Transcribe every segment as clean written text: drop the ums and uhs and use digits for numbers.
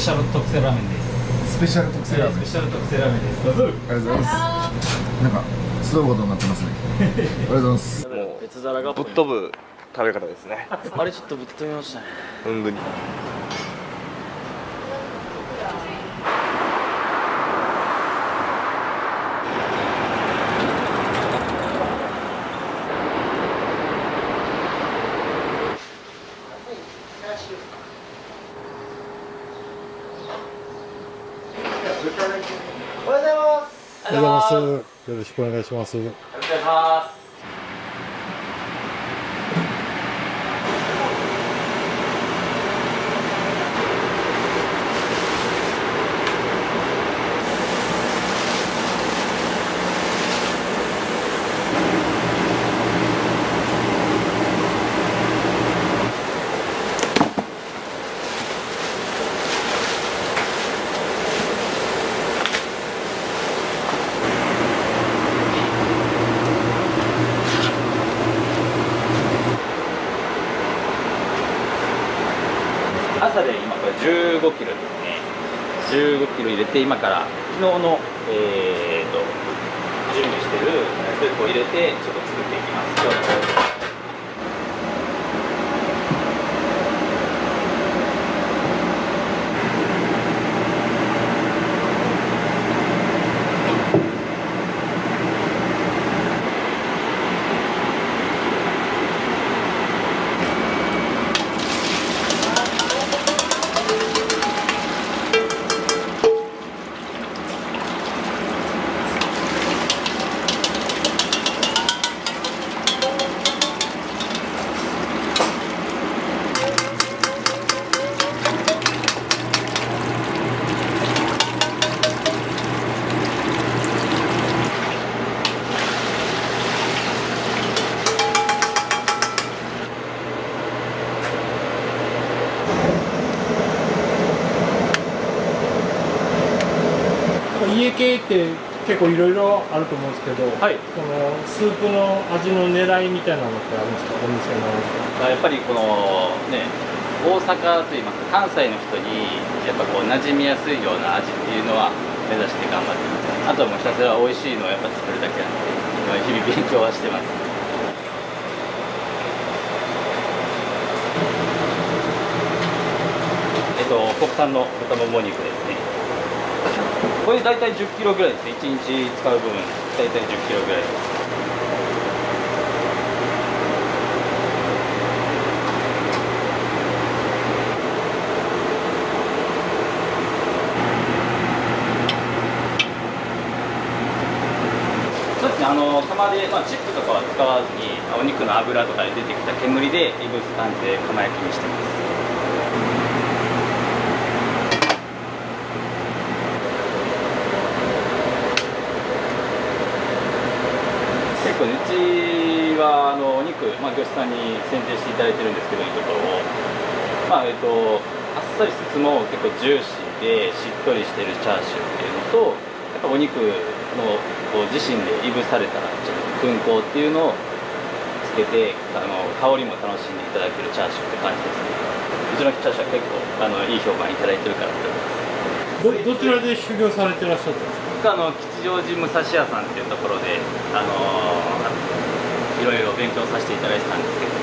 シャル特製ラーメンです。スペシャル特製ラーメン。スペシャル特製ラーメンです。どうぞ。ありがとうございます。なんかすごいことになってますね。ありがとうございます。もう別皿がぶっ飛ぶ食べ方ですね。あれちょっとぶっ飛びましたね。本当に。おはようございます。おはようございます。よろしくお願いします。お願いします。朝で今これ15キロですね。15キロ入れて今から昨日の準備してるスープを入れてちょっと作っていきます。家系って結構いろいろあると思うんですけど、はい、このスープの味の狙いみたいなのってあるんですか、お店の。やっぱりこのね、大阪といいますか関西の人にやっぱこう馴染みやすいような味っていうのは目指して頑張ってます。あとはもうひたすら美味しいのをやっぱ作るだけなんで、日々勉強はしてます。国産の豚もも肉ですね。これ大体10キロぐらいですね。1日使う分大体10キロぐらいです。そうですね、釜で、チップとかは使わずにお肉の脂とかで出てきた煙でいぶす感じで釜焼きにしてます。結構うちはお肉、業者さんに選定していただいてるんですけど、いいところを、あっさりしつつも結構ジューシーでしっとりしてるチャーシューっていうのと、やっぱお肉のこう自身でいぶされたちょっと燻香っていうのをつけて香りも楽しんでいただけるチャーシューって感じですね。うちのチャーシューは結構いい評判いただいてるかなと思います。どちらで修行されてらっしゃったんですか。吉祥寺武蔵屋さんっていうところでいろいろ勉強させていただいてたんですけど。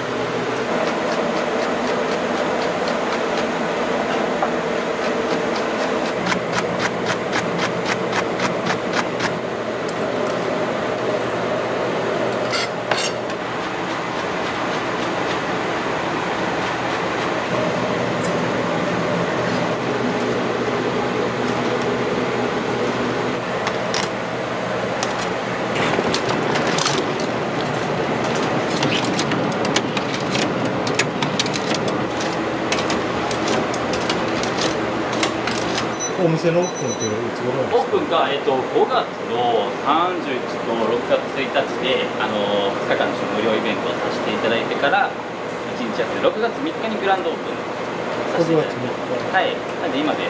お店のオープンっていつ頃なんですか。オープンが、5月の31と6月1日で2日間の無料イベントをさせていただいてから1日休んで6月3日にグランドオープンさせていただいて、はい、なんで今で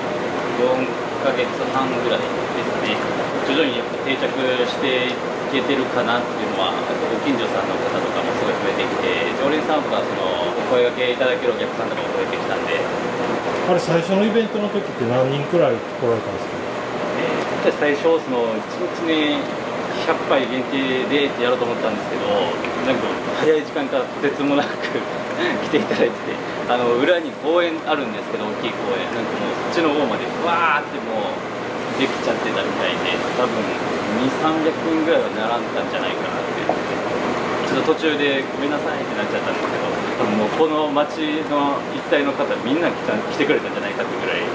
4ヶ月半ぐらいですね。徐々にやっぱ定着していけてるかなっていうのはやっぱ僕近所さんの方とかもすごい増えてきて、常連さんとかそのお声掛けいただけるお客さんとかも増えてきたんで、あれ最初のイベントの時って何人くらい来られたんですか？私最初その1日に100杯限定でってやろうと思ったんですけど、なんか早い時間からとてつもなく来ていただいてて、裏に公園あるんですけど、大きい公園、なんかもうそっちの方までわーってもうできちゃってたみたいで、多分200、300分ぐらいは並んだんじゃないかなって。ちょっと途中でごめんなさいってなっちゃったんですけど、多分もうこの町の一帯の方みんな来てくれたんじゃないかってぐらいい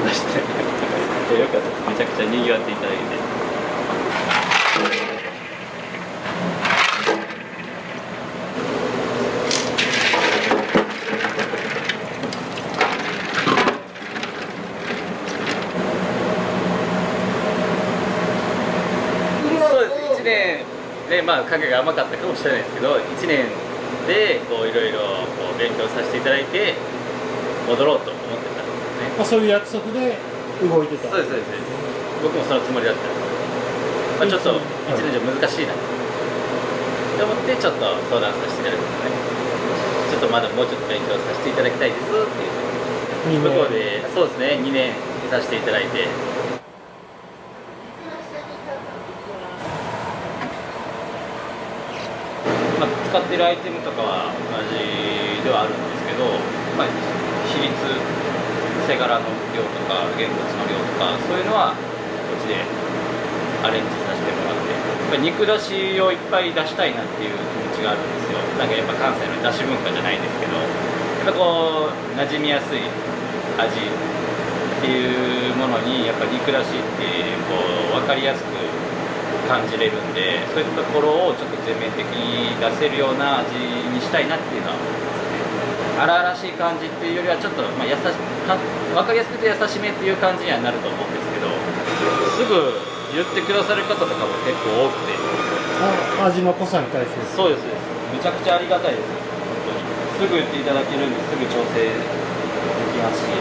ましてよかったです。めちゃくちゃ賑わっていただいて。そうです、1年でまあ影が甘かったかもしれないですけど、1年でこういろいろこう勉強させていただいて戻ろうと思ってたんですよね。あ、そういう約束で動いてた。そうですそうです。僕もそのつもりだったんですけど、まあ、ちょっと1年じゃ難しいなと思ってちょっと相談させていただきますね。ちょっとまだもうちょっと勉強させていただきたいですっていう向こうで、そうですね、2年いさせていただいて。まあ、使ってるアイテムとかは同じではあるんですけど、まあ、比率、背柄の量とか現物の量とかそういうのはこっちでアレンジさせてもらって、やっぱ肉だしをいっぱい出したいなっていう気持ちがあるんですよ。なんかやっぱ関西のだし文化じゃないんですけど、やっぱこう馴染みやすい味っていうものにやっぱ肉だしってこう分かりやすく感じれるんで、そういったところをちょっと全面的に出せるような味にしたいなっていうのは荒々しい感じっていうよりはちょっと、まあ、分かりやすくて優しめっていう感じにはなると思うんですけど、すぐ言ってくださる方とかも結構多くて、味の濃さに対して。そうです、めちゃくちゃありがたいです。本当にすぐ言っていただけるんですぐ調整できますし。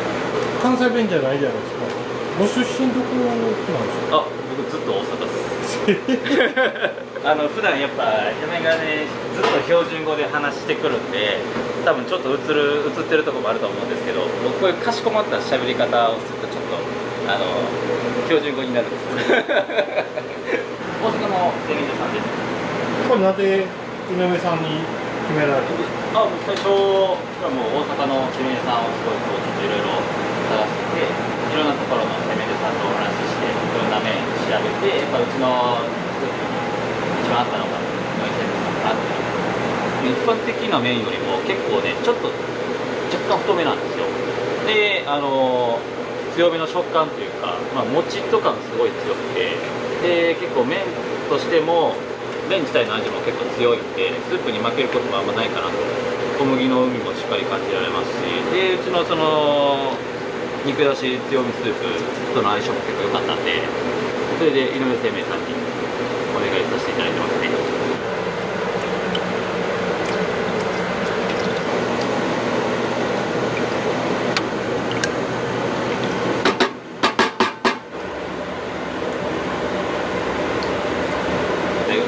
関西弁じゃないじゃないですか。ご出身どこなんですか？あ、僕ずっと大阪です普段やっぱ嫁がねずっと標準語で話してくるんで、多分ちょっと映ってるところもあると思うんですけど、僕こういうかしこまった喋り方をするとちょっと標準語になるんです大阪の製麺所さんです。これなぜ井上さんに決められたんですか？僕最初はもう大阪の製麺所さんをすごいこうちょっといろいろ探してて、いろんなところの製麺所さんとお話しして、いろんな麺調べて、やっぱうちの一番あったのが井上製麺さんかなっていう。一般的な麺よりも結構ねちょっと若干太めなんですよ。で強めの食感というか、まあ、もちっと感すごい強くて、で結構麺としても麺自体の味も結構強いんで、スープに負けることもあんまないかなと。小麦の海もしっかり感じられますし、でうちのその肉だし強みスープとの相性も結構良かったんで、それで井上製麺さんにお願いさせていただいてますね。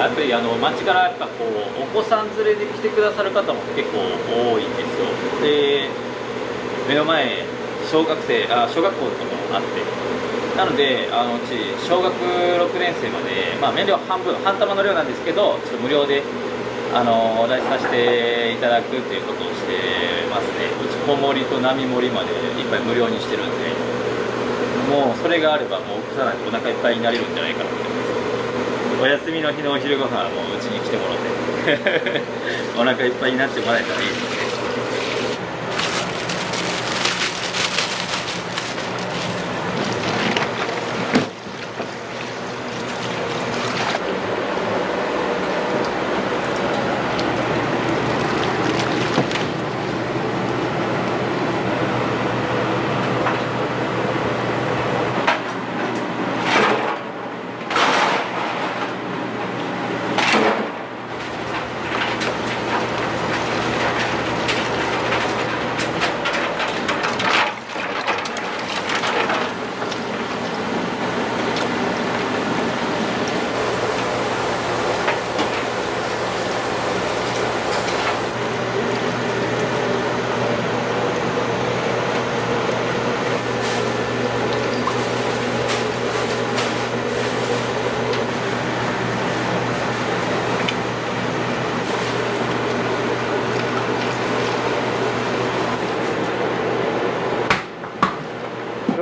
やっぱり街からやっぱこうお子さん連れで来てくださる方も結構多いんですよ。で目の前小学校とかもあって、なのでうち小学6年生まで、まあ、麺量半玉の量なんですけど、ちょっと無料でお出しさせていただくっていうことをしてますね。うち小盛りと並盛りまでいっぱい無料にしてるんで、もうそれがあればもう奥さんお腹いっぱいになれるんじゃないかなと思います。お休みの日のお昼ご飯はもううちに来てもらってお腹いっぱいになってもらえたらいいですね。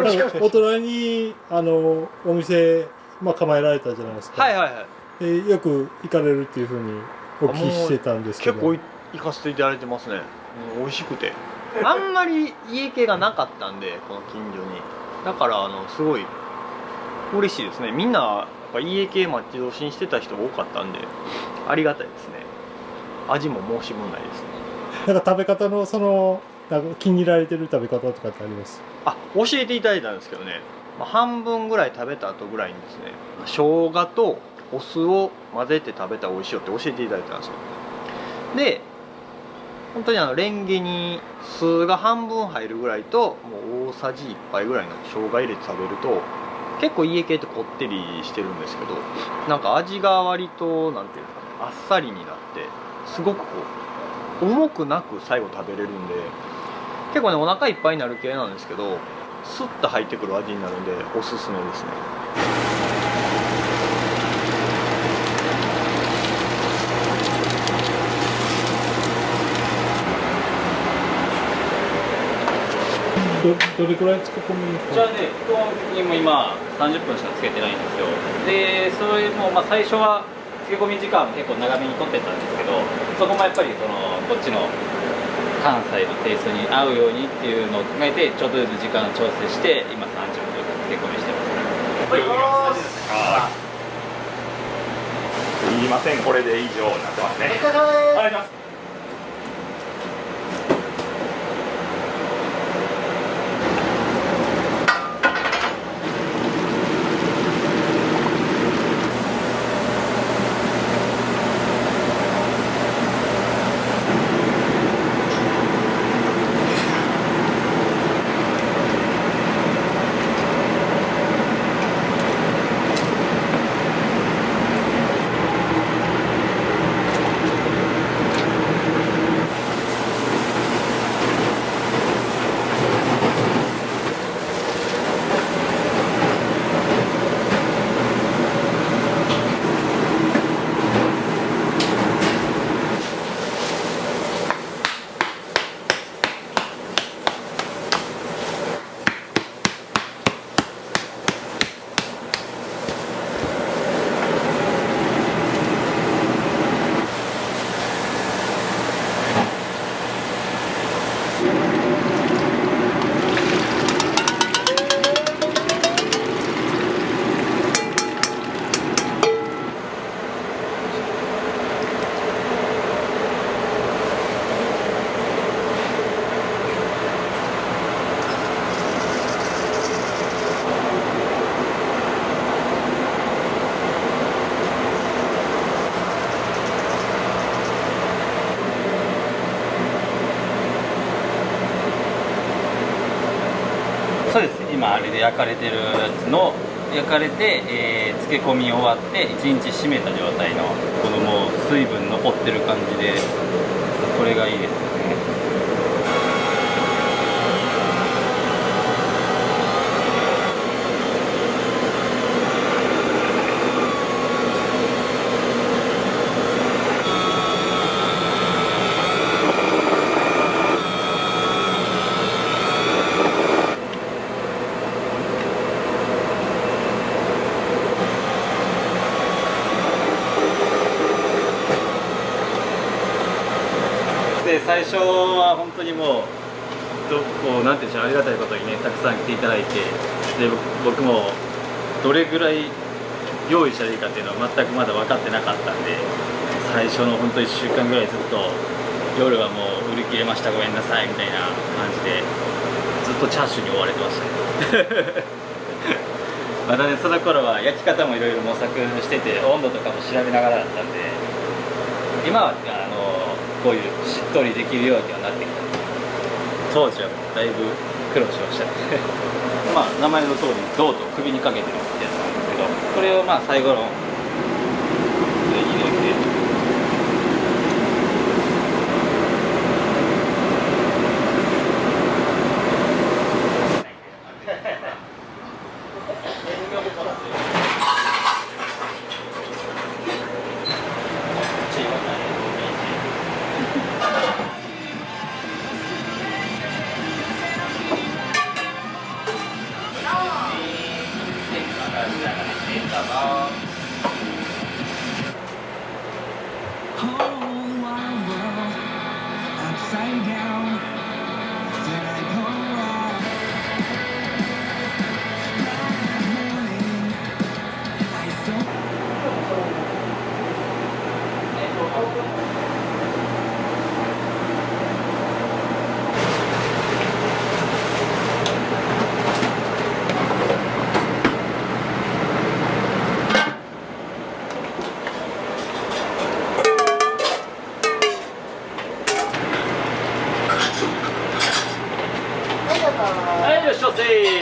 よろしくお願いします。大人にお店、構えられたじゃないですか。はいはいはい。よく行かれるっていうふうにお聞きしてたんですけど。結構行かせていただいてますね。美味しくて。あんまり家系がなかったんで、この近所に。だからすごい嬉しいですね。みんなやっぱ家系待ち遠しにしてた人が多かったんで、ありがたいですね。味も申し分ないですね。なんか食べ方のなんか気に入られてる食べ方とかってあります？教えていただいたんですけどね、半分ぐらい食べた後ぐらいにですね、生姜とお酢を混ぜて食べたら美味しいよって教えていただいたんですよ。で本当にレンゲに酢が半分入るぐらいと、もう大さじ1杯ぐらいの生姜入れて食べると結構家系ってこってりしてるんですけど、なんか味が割となんていうんですかね、あっさりになってすごく重くなく最後食べれるんで、結構ねお腹いっぱいになる系なんですけど、スッと入ってくる味になるんでおすすめですね。どれくらい漬け込みに？じゃあね、布団にも今30分しかつけてないんですよ。でそれも最初は漬け込み時間も結構長めにとってたんですけど、そこもやっぱりこっちの関西のテイストに合うようにっていうのを考えて、ちょっとずつ時間調整して今30分漬け込みしてます。いりません、これで以上になってますね。ありがとうございます。そうです。今あれで焼かれてるやつの焼かれて、漬け込み終わって1日締めた状態のこのもう水分残ってる感じで、これがいいですよね。で最初は本当にもうなんていうんでしょう、ありがたいことにねたくさん来ていただいて、で僕もどれぐらい用意したらいいかっていうのは全くまだ分かってなかったんで、最初の本当1週間ぐらいずっと夜はもう売り切れましたごめんなさいみたいな感じでずっとチャーシューに追われてましたねまだねその頃は焼き方もいろいろ模索してて、温度とかも調べながらだったんで、今はこういうしっとりできるようにはなってきたんですけど、当時はだいぶ苦労しましたね名前の通り銅と首にかけてるってやつなんですけど、これを最後の入れて。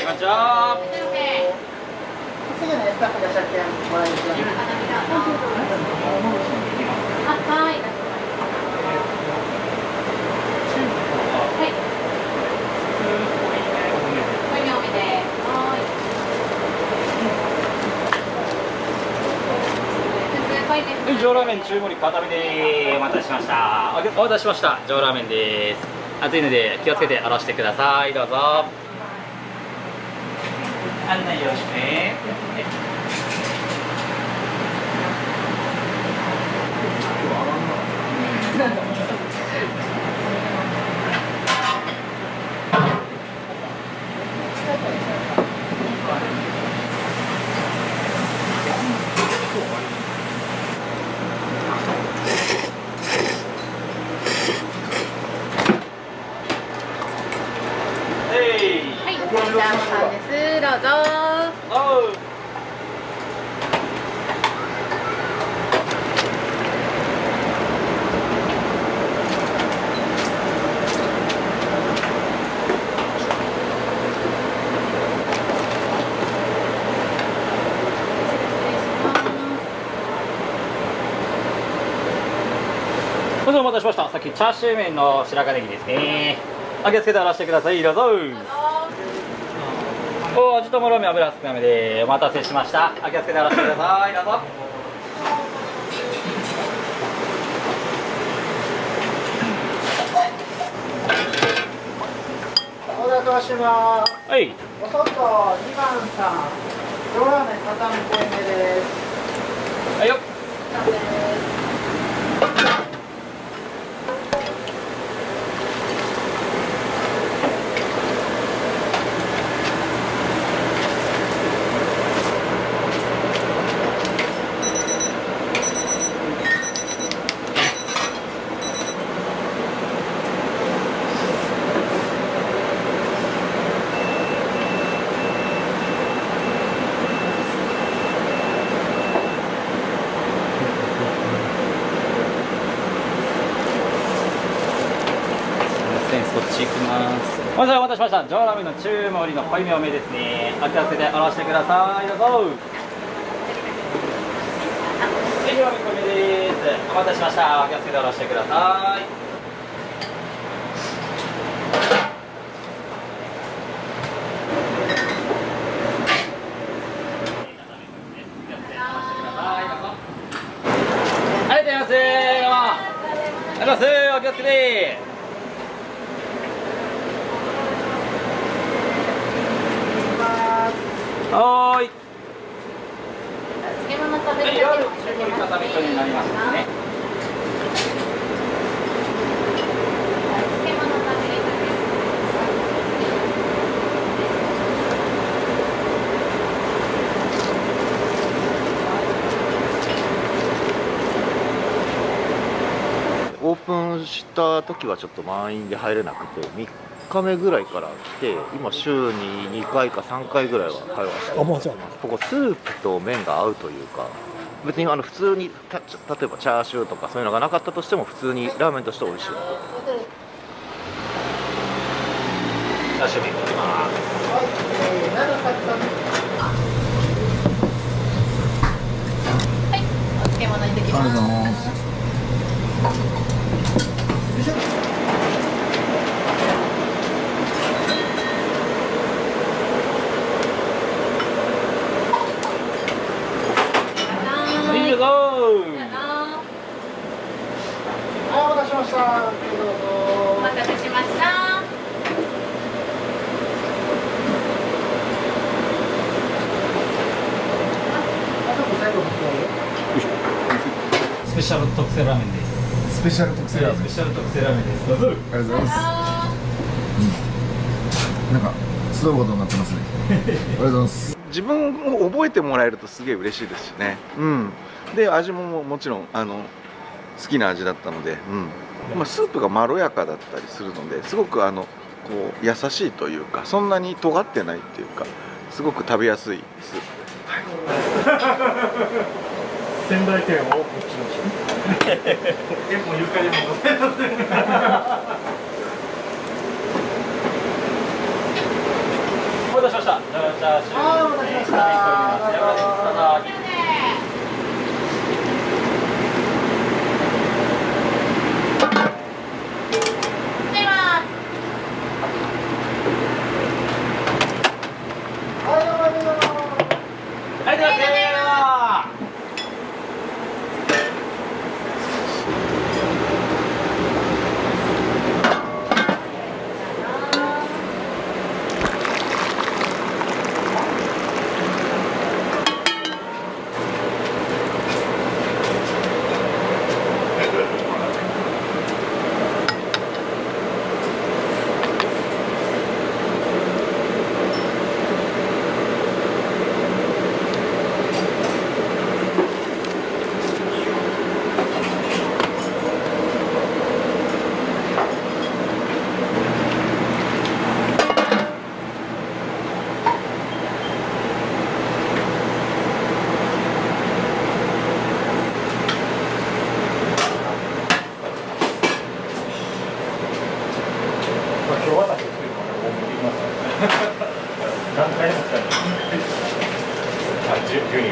こんにちは。すぐね、スタッフが写真もらえるように。はい。はい、上ラーメン中盛り片身でお待たせしました。お待たせしました。上ラーメンです。熱いので気をつけて下ろしてください。どうぞ。案内よろしくね。はい、じゃあさんです。どうぞ。おう。お待たせしました。さっきチャーシュー麺の白髪ネギですね。お気をつけて下ろしてください。どうぞ。お味ともろみ油少なめでお待たせしました。お気をつけて下ろしてください。どうぞ。オーダー通します。はい。お外2番さん。上ラーメン畳み込み目です。はいよ。そっち行きます。お待たせしました。上ラーメンの中盛りの濃いめ多めですね。お気をつけて下ろしてください。どうぞ。はい、上ラーメン濃いめです。お待たせしました。お気をつけて下ろしてください。ありがとうございます。どうも。ありがとうございます。お気をつけて。はーい。漬物食べはい、る夜だけ中盛り片身とになりますね。漬物食べるだオープンした時はちょっと満員で入れなくて3日目ぐらいから来て今週に2回か3回ぐらいは通わせてます。ここスープと麺が合うというか別に普通に例えばチャーシューとかそういうのがなかったとしても普通にラーメンとして美味しい。チャーシュー麺いきます。はい、お漬物にできます。ありがとうございます。いいよぞお待たせしました。どうぞ。お待たせしました。スペシャル特製ラーメンです。スペシャル特製ラーメン。スペシャル特製ラーメンです。どうぞ。ありがとうございます。なんかすごいことになってますね。ありがとうございます。自分を覚えてもらえるとすげえ嬉しいですしね、うん、で味ももちろん好きな味だったので、まあ、スープがまろやかだったりするのですごくこう優しいというかそんなに尖ってないっていうかすごく食べやすいスープ、仙台店をオープンしました。結構ゆかりもございます。お待たせしました。ャーシュー。はい、お待たせしました。背脂です。どうぞ。ありがとうございます。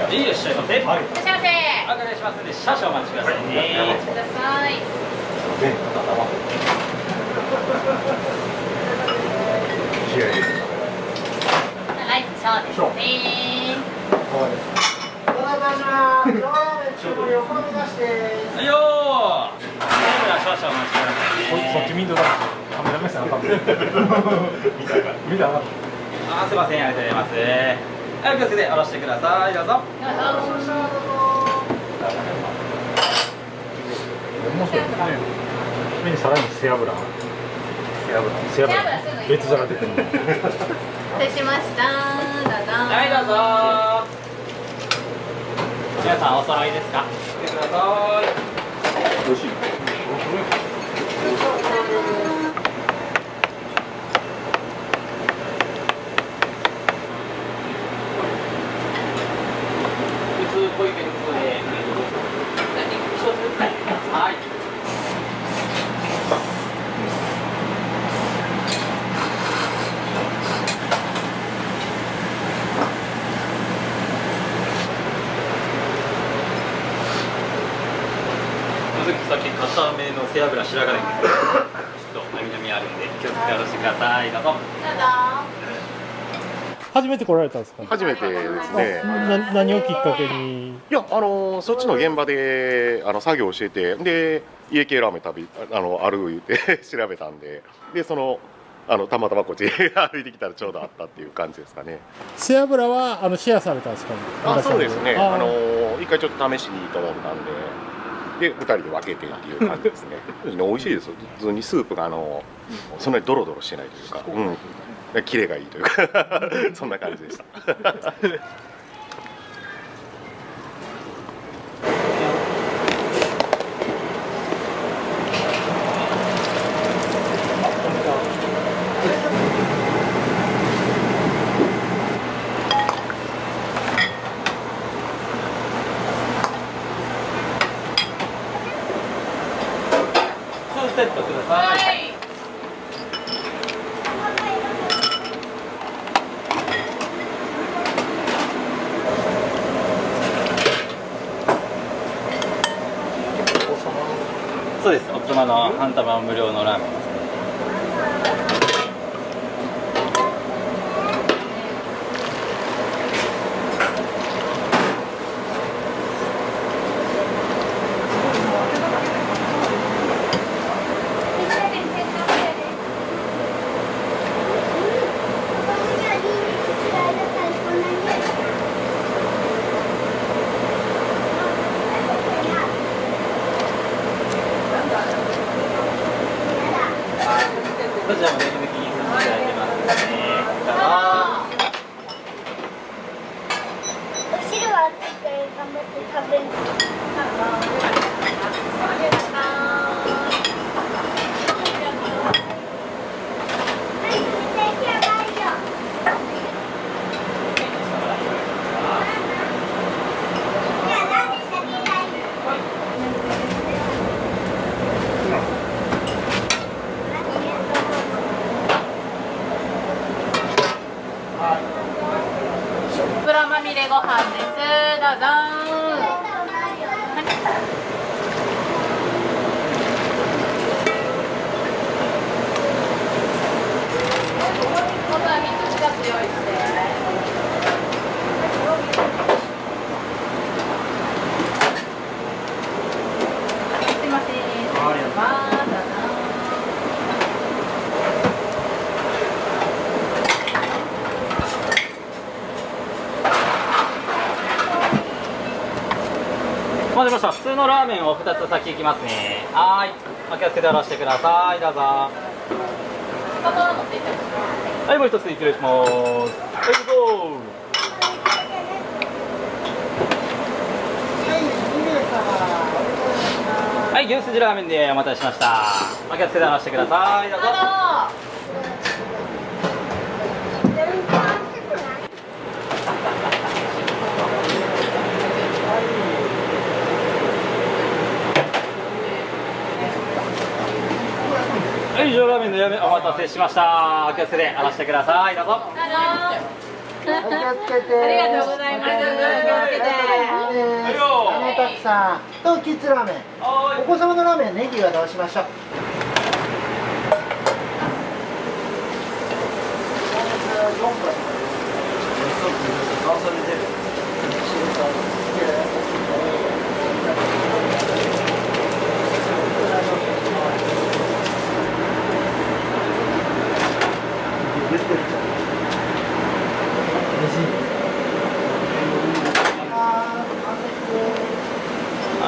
いいらっしゃいませ。はい。いらっしゃいませ。お願いしますので少々お待ちくださいね。お待ちください。ライスショーですね。お願いします。ラーメン中盛りお好みなしです。はいよー。では少々お待ちくださいね。そっち見んとだ。カメラ目線あかん。見たな。すいません、ありがとうございます。はい、お気をつけて下ろしてください。どうぞ。面白いね。上にさらに背脂。別皿出てる。失礼しました。どうぞ。はい、どうぞ。皆さんお揃いですか。来てください。美味しい。普通濃いめの普通で。一つずつはい。さっき固めの背脂白髪ないんですけど、ちょっとなみなみあるんで気をつけて下ろしてください。どうぞ。初めて来られたんですか。初めてですね。何をきっかけに。いや、そっちの現場で作業をしてて、で家系ラーメンある言って調べたんで、でたまたまこっち歩いてきたらちょうどあったっていう感じですかね。背脂はシェアされたんですか。そうですね。一回ちょっと試しにと思ったんで。で2人で分けてっていう感じですね。美味しいですよ。普通にスープがそんなにドロドロしてないというか、キレがいいというかそんな感じでした。セットください。そうです。おつまの半玉無料のラーメンですね。こちらもね、抜きにさせていただいてますね。お汁は熱いから頑張って食べる。はい、たせしました。普通のラーメンを2つ先行きますね。はい、お気をつけて下ろしてください。どうぞ。はい、もう一つ失礼します。はい、どうぞ。はい、牛すじラーメンでお待たせしました。お気をつけて下ろしてください。どうぞ。はい、以上ラーメンのやめお待たせしました。お気をつけて下ろしてください。どうぞ。お気をつけて。ありがとうございます。お気をつけて。たくさんとキッズラーメン。お子様のラーメンネギはどうしましょう。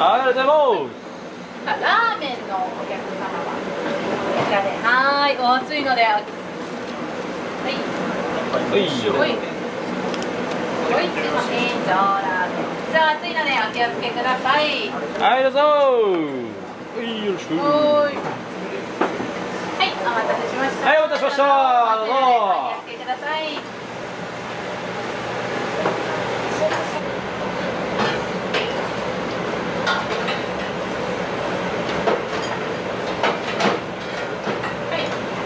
ありがとうございます。ラーメンのお客様はこちらで、はい、お熱いので、はい、はい、すいません、じゃあラーメン、じゃあ熱いのでお気をつけください。はい、どうぞ。はい、よろしく。はい、お待たせしました。はい、お待たせしました。どうぞ。お気をつけください。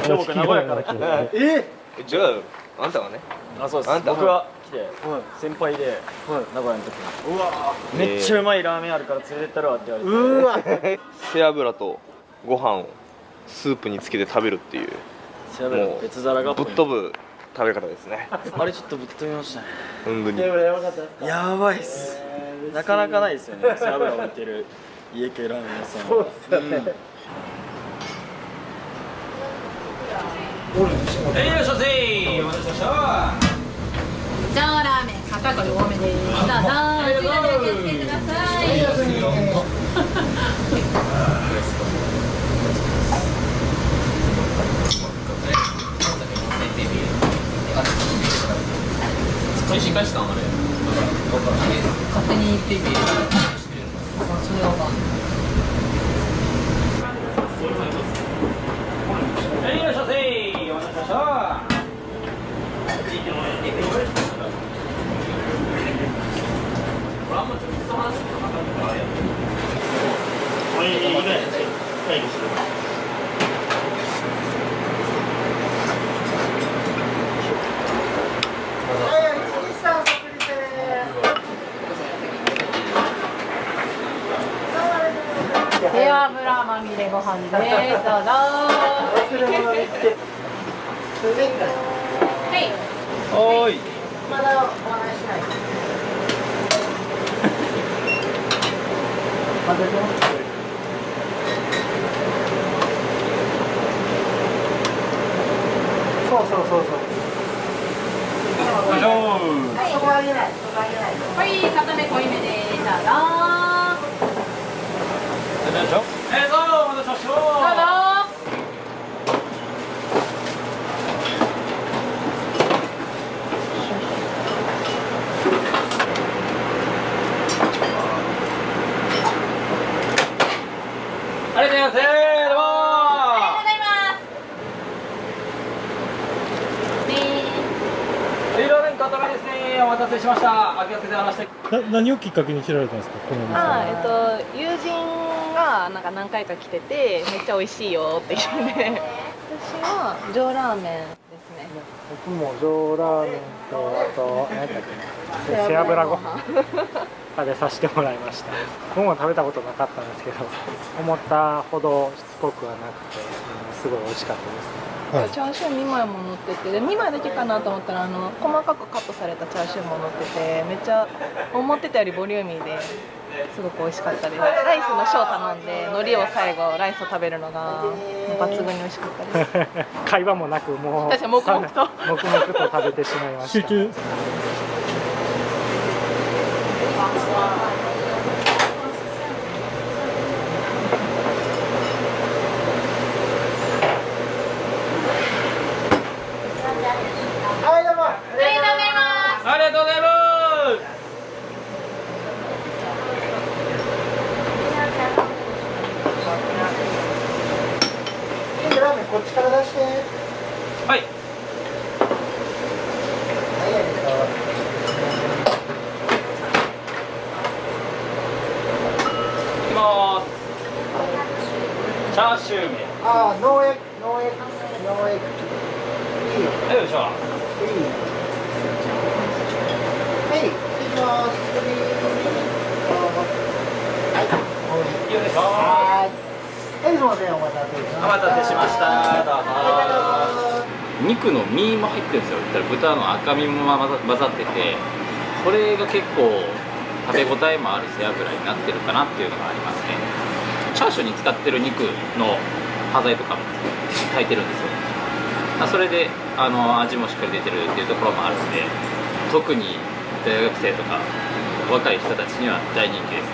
僕名古屋から来て。じゃああんたはね。あ、そうです。あんた僕が来て、先輩で名古屋の時に。うわ。めっちゃうまいラーメンあるから連れてったるわって言われて。うわ。背脂とご飯をスープにつけて食べるっていう。背脂別皿がぶっ飛ぶ食べ方ですね。あれちょっとぶっ飛びましたね。本当に。やばいっす。なかなかないですよね。背脂を置いてる家系ラーメン屋さん。そうですよね。はい、いらっしゃいませ。お待たせしました。じゃあラーメン片栗多めです。どうぞ。次のでお気をつけください。美味しい返し感あれ。勝手にペイペイ。それはわかんない。はい、いらっしゃいませ。お待たせしました。手油まみれご飯です。どうぞ。はい。はい。まだお話しない。そうそうそうそう。よいしょ。はい、そこあげない。そこあげない。はい、片目濃いめでどうぞ。よいしょ。お待たせしました。どうぞ。ありがとうございます。ありがとうございます。ラーメン固めですね。お待たせしました。お気をつけて話して。何をきっかけに知られたんですか、この店。友人がなんか何回か来ててめっちゃ美味しいよって言うんで、私は上ラーメンですね。僕も上ラーメンとあと何だっけな、背脂ご飯食べさせてもらいました。僕も食べたことなかったんですけど、思ったほどしつこくはなくて、すごい美味しかったです。チャーシュー2枚も乗ってて、で2枚だけかなと思ったら細かくカットされたチャーシューも乗ってて、めっちゃ思ってたよりボリューミーですごく美味しかったです。ライスの小頼んで海苔を最後ライスを食べるのが抜群に美味しかったです。会話もなくもう私は黙々と黙々と食べてしまいました。集中。はい、こっちから出して。はい。いきまーす。チャーシュー麺。ああ、ノーエッグ。いいよ。はい、よいしょ。はい、失礼します。いいよね。はい。はい、すみません、お待たせしました。お待たせしました。どうぞ。肉の身も入ってるんですよ。豚の赤身も混ざってて、それが結構食べ応えもある背脂になってるかなっていうのがありますね。チャーシューに使ってる肉の端材とかも炊いてるんですよ。それで味もしっかり出てるっていうところもあるので、特に大学生とか若い人たちには大人気ですね。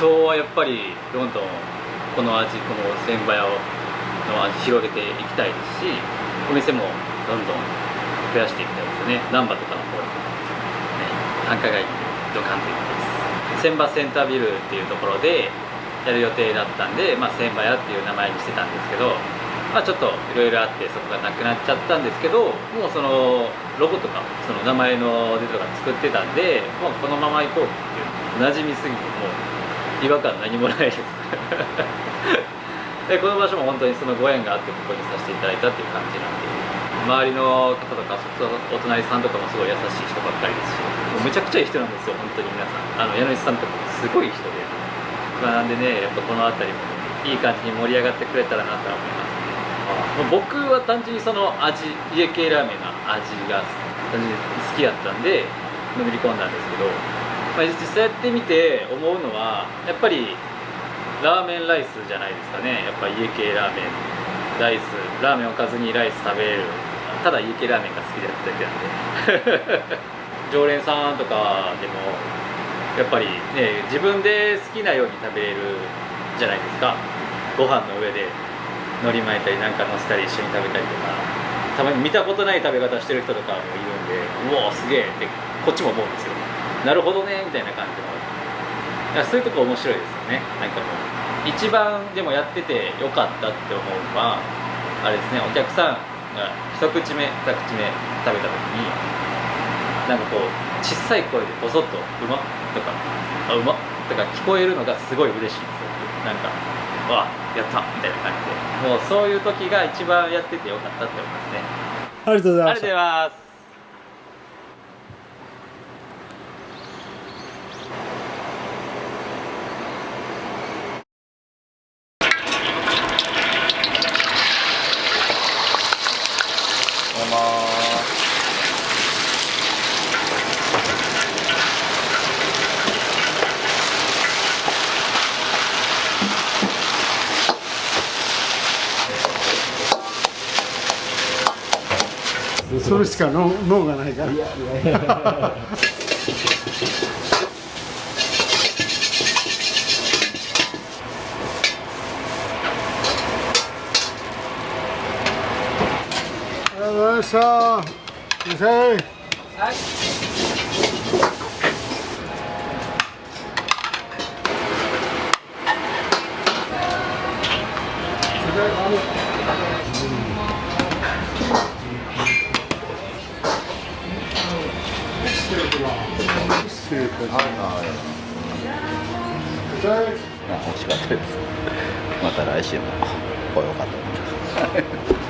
そうはやっぱりどんどんこの味、この千早の味広げていきたいですし、お店もどんどん増やしていきたいですよね。難波とかの方に、繁華街にドカンと行きます。千葉センタービルっていうところでやる予定だったんで、千早っていう名前にしてたんですけど、ちょっといろいろあってそこがなくなっちゃったんですけど、もうそのロゴとかその名前のデータとか作ってたんで、もうこのまま行こうっていう馴染みすぎて、もう違和感何もないですでこの場所も本当にそのご縁があってここにさせていただいたっていう感じなんで、周りの方とかお隣さんとかもすごい優しい人ばっかりですし、もうむちゃくちゃいい人なんですよ。本当に皆さん、家主さんとかもすごい人で、なんでね、やっぱこの辺りもいい感じに盛り上がってくれたらなとは思いますね。僕は単純にその味、家系ラーメンの味が単純に好きやったんでのめり込んだんですけど、実際やってみて思うのは、やっぱりラーメンライスじゃないですかね。やっぱ家系ラーメンライス、ラーメンおかずにライス食べれる、ただ家系ラーメンが好きだっただけなんで常連さんとかでもやっぱりね、自分で好きなように食べれるじゃないですか。ご飯の上で海苔巻いたりなんかのせたり一緒に食べたりとか、たまに見たことない食べ方してる人とかもいるんで、うおーすげえってこっちも思うんですよ。なるほどねみたいな感じの、そういうとこ面白いですよね。なんかもう一番でもやっててよかったって思うのはあれですね、お客さんが一口目二口目食べた時になんかこう小さい声でボソッと「うまっ」とか「あうまっ」とか聞こえるのがすごい嬉しいんですよ。なんか「わやった!」みたいな感じで、もうそういう時が一番やっててよかったって思いますね。ありがとうございました。ありがとうございます。それしか脳がないから。ありがとうございました。いらっしゃい。美味しかったです。また来週も来ようかと思います。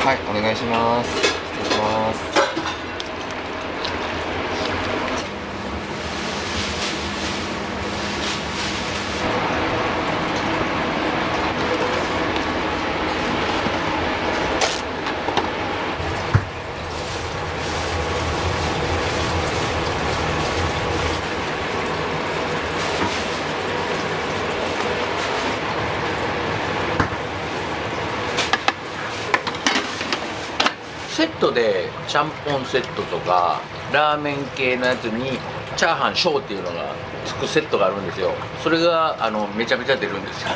はい、お願いします。失礼します。セットでちゃんぽんセットとかラーメン系のやつにチャーハン小っていうのがつくセットがあるんですよ。それがめちゃめちゃ出るんですよ。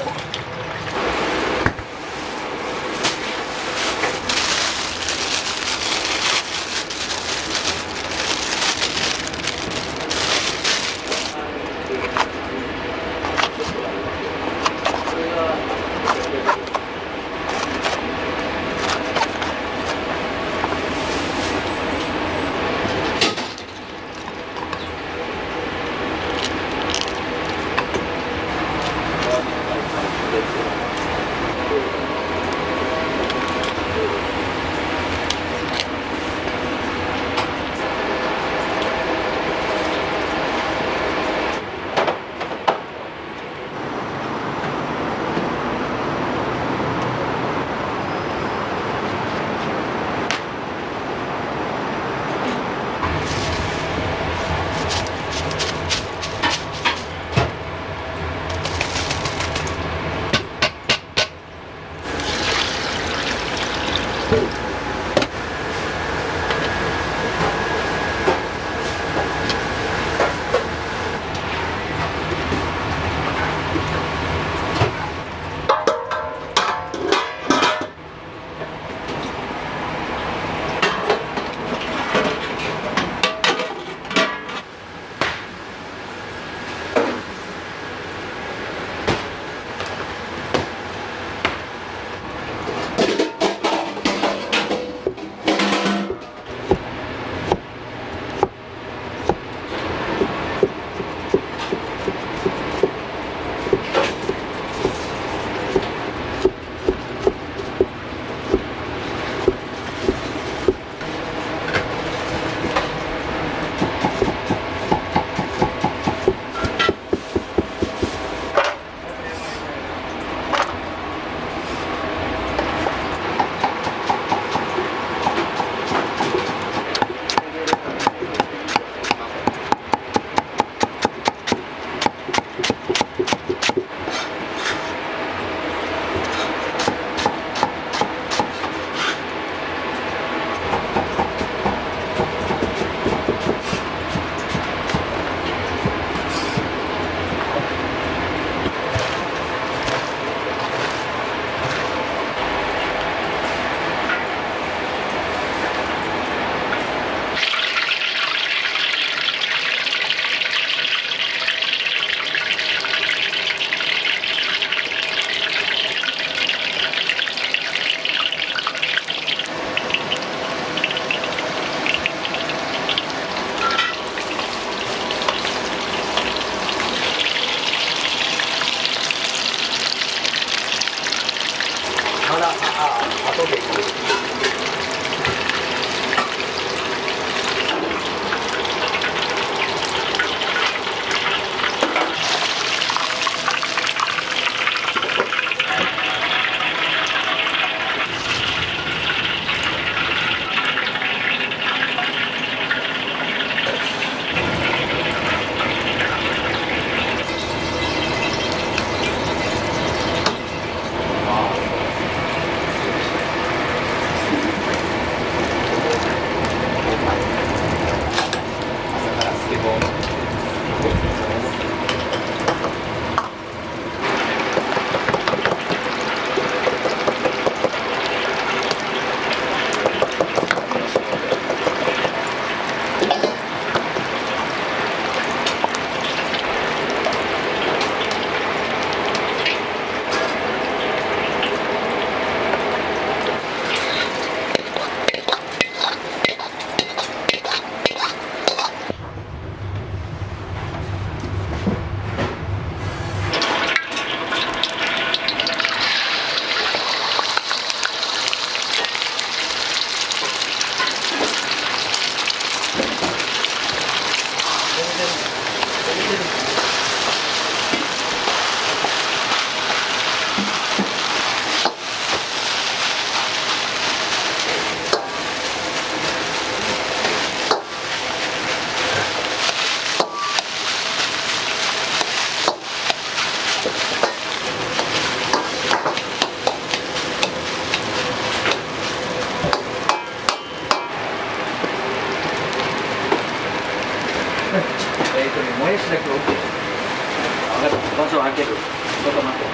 だけ置いて。分かった。場所を開ける。ちょっと待って。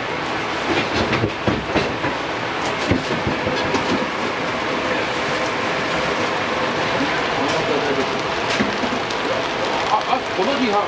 この日は。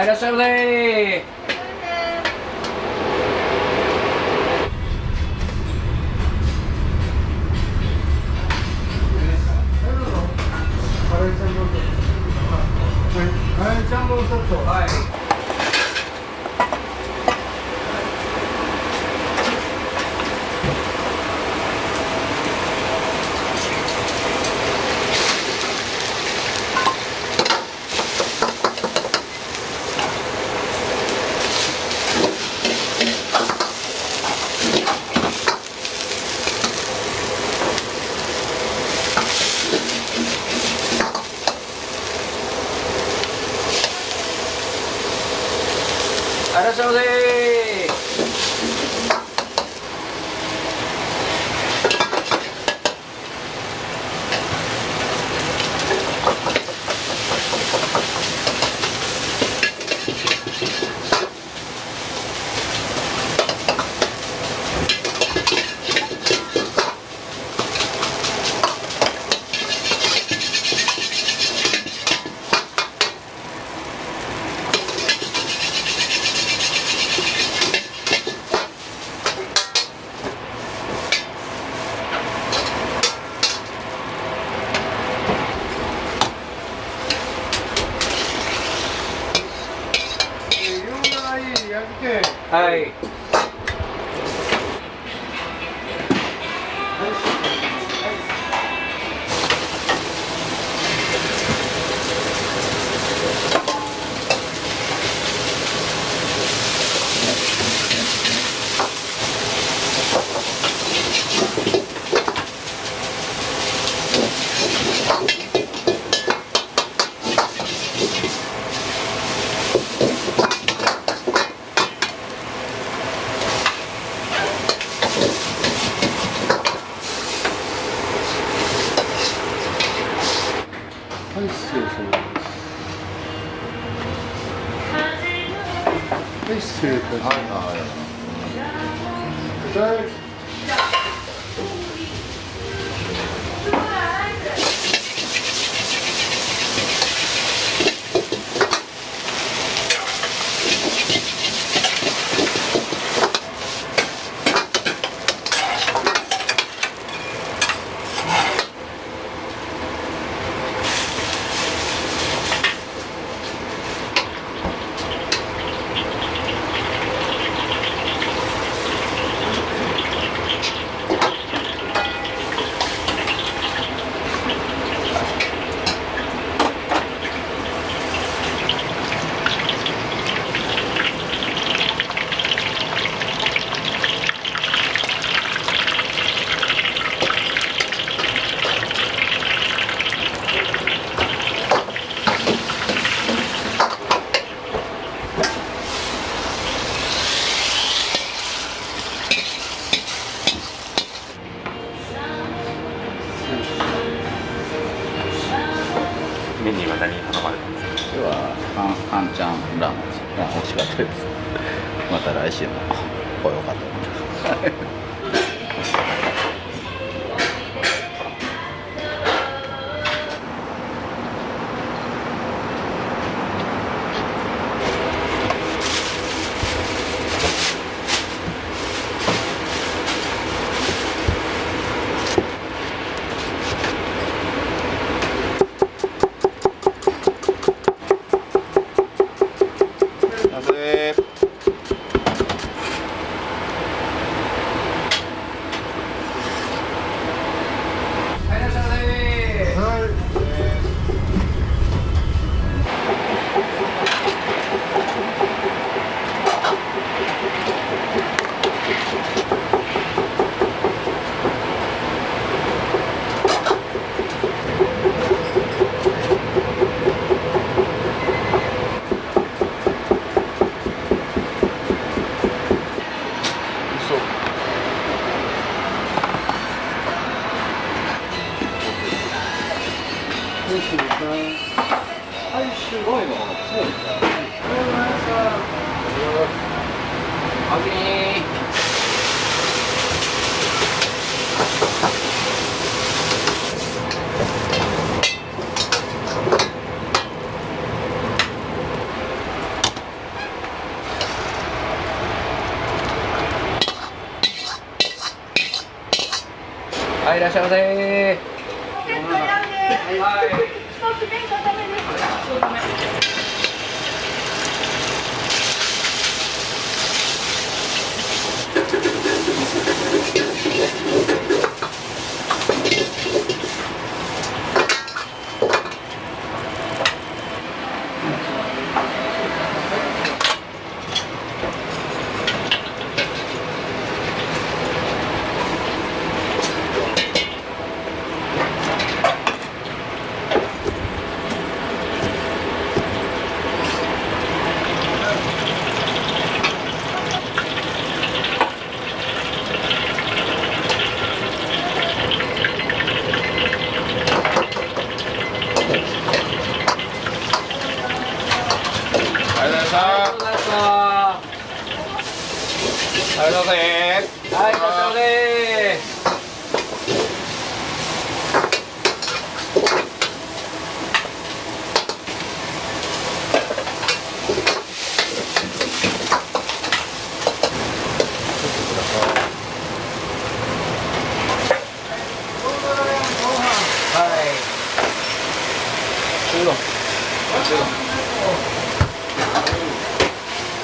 いらっしゃいませ。はい。いらっしゃいませ。はい。失礼いたします。メニューは何頼まれたんですか？今日は半ちゃんラーメンです。美味しかったです。また来週も来ようかと思います。はい、いらっしゃいませ。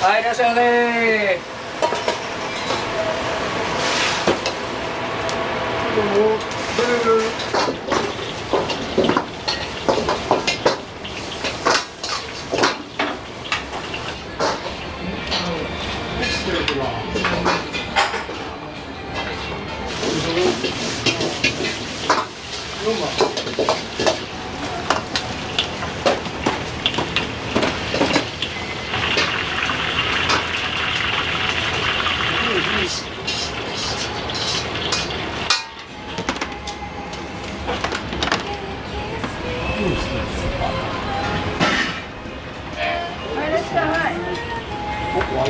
はい、いらっしゃいませ。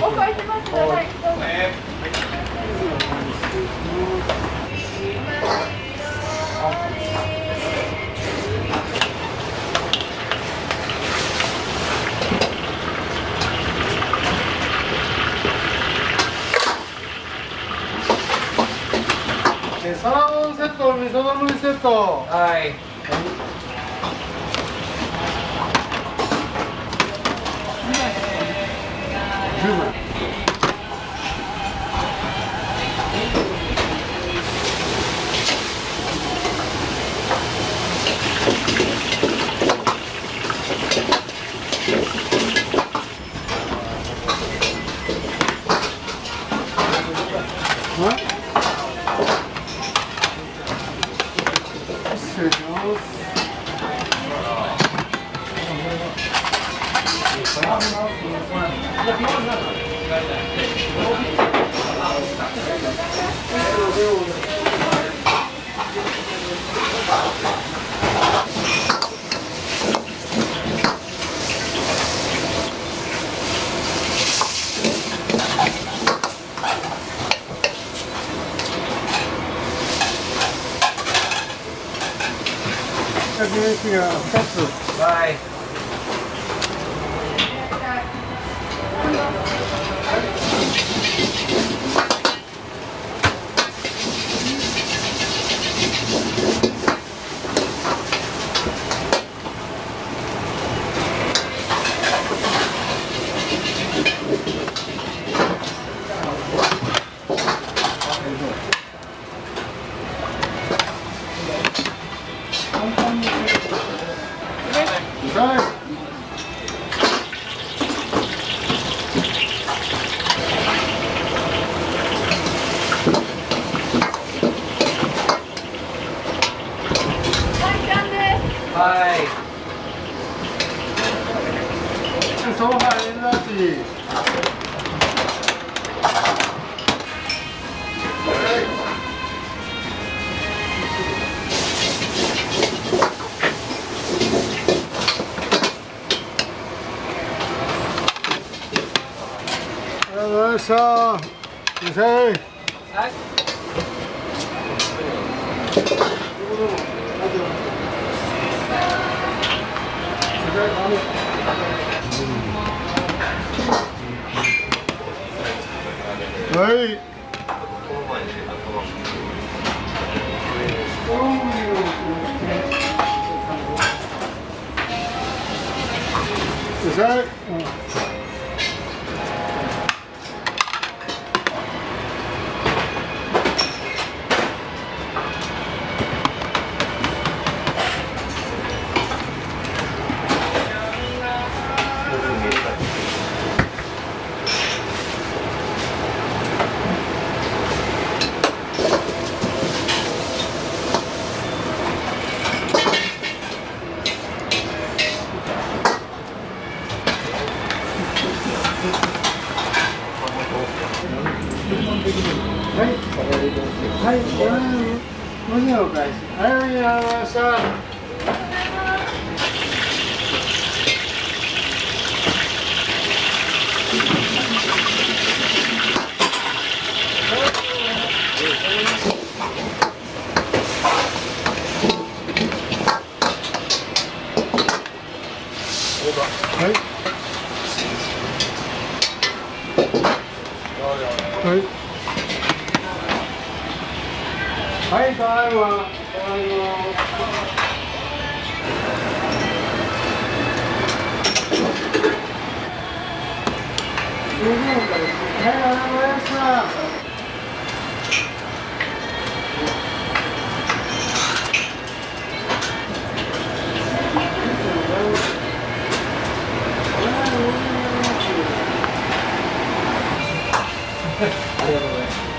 おか配します。はい。サラモンセット、味噌丼セット。はい。失礼します。名刺が2つ。はい。ソファー N アーチ。ありがとうございました。いらっしゃい。はい。はい、無事お返し。はい、ありがとうございました。はい。はい。はい、ただいま。ただいま。はい、ありがとうございました。ありがとうございます。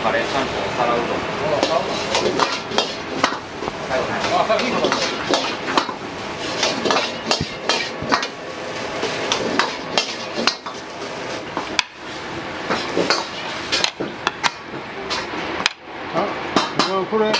カレーちゃんぽん皿うどんこれ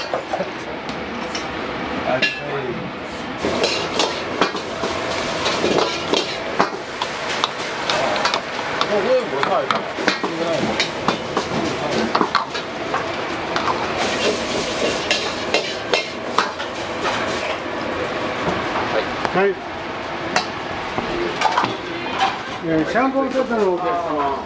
はい。ちゃんぽんセットのお客様。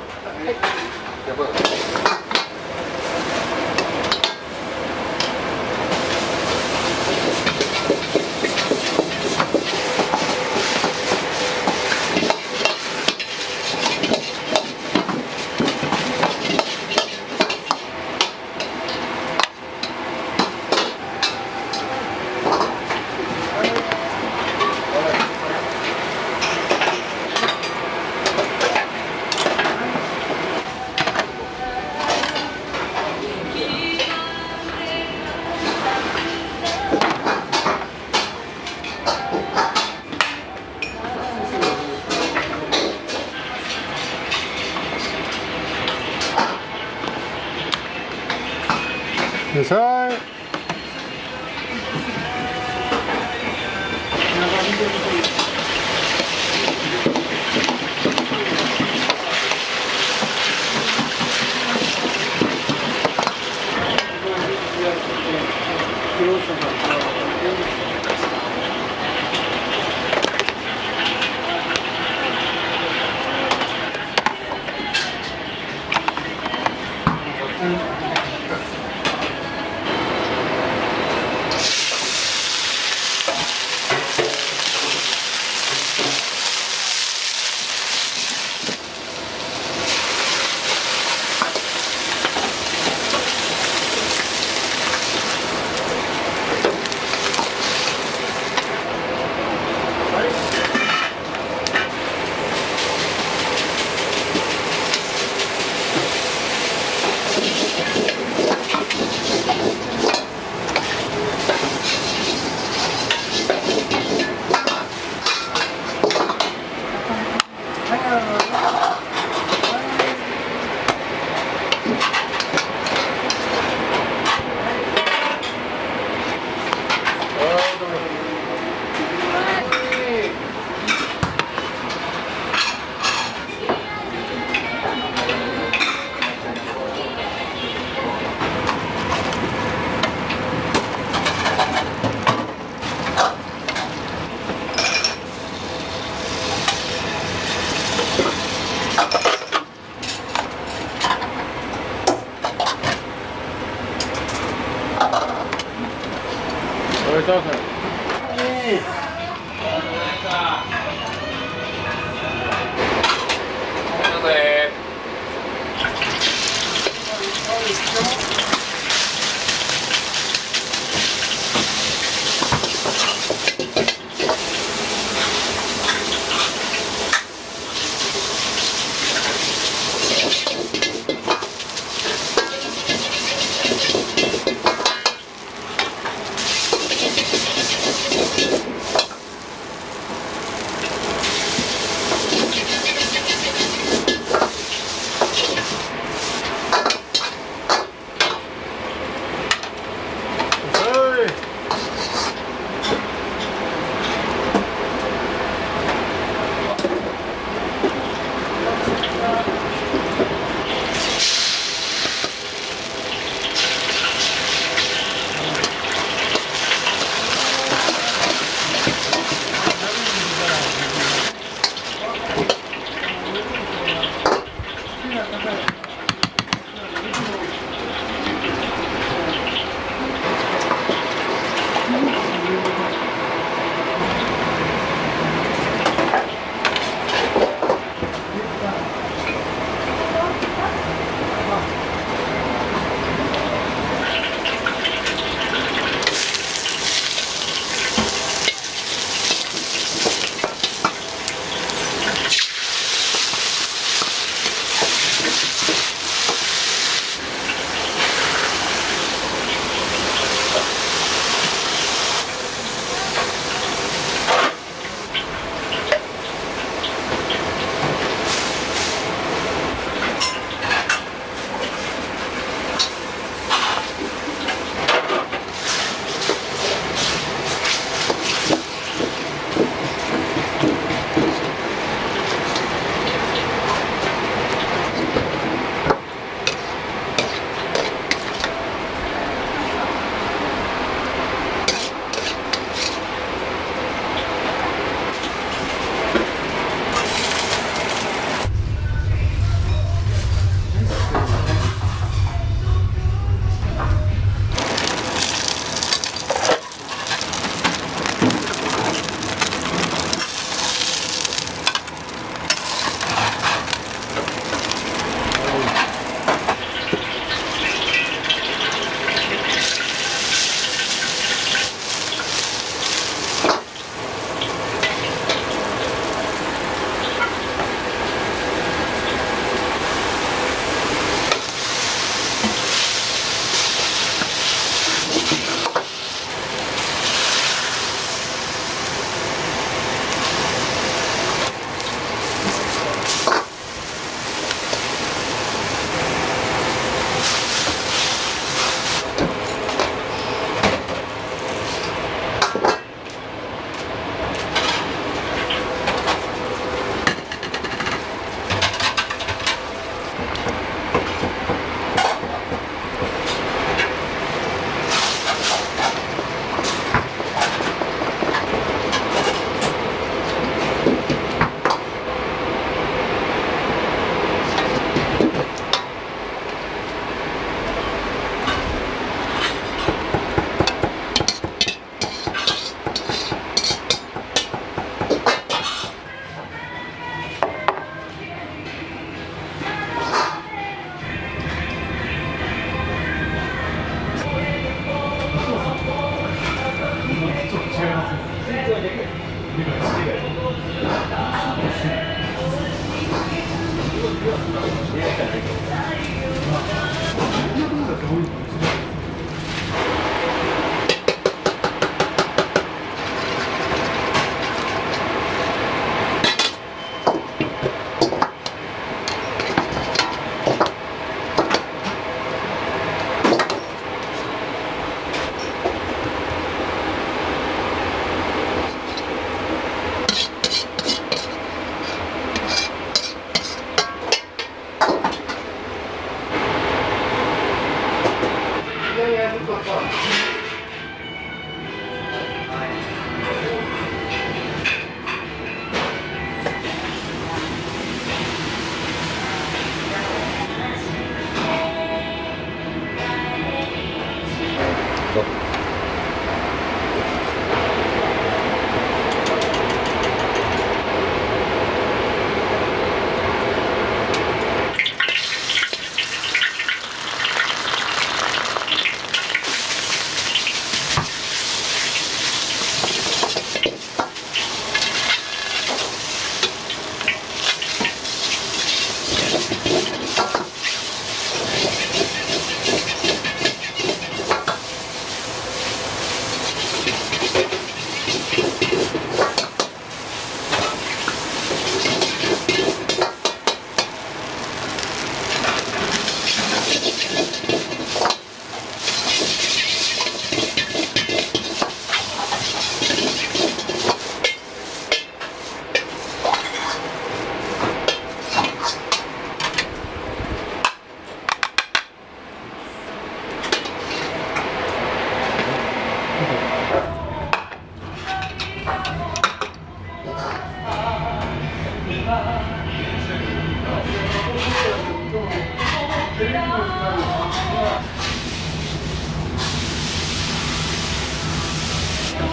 ください。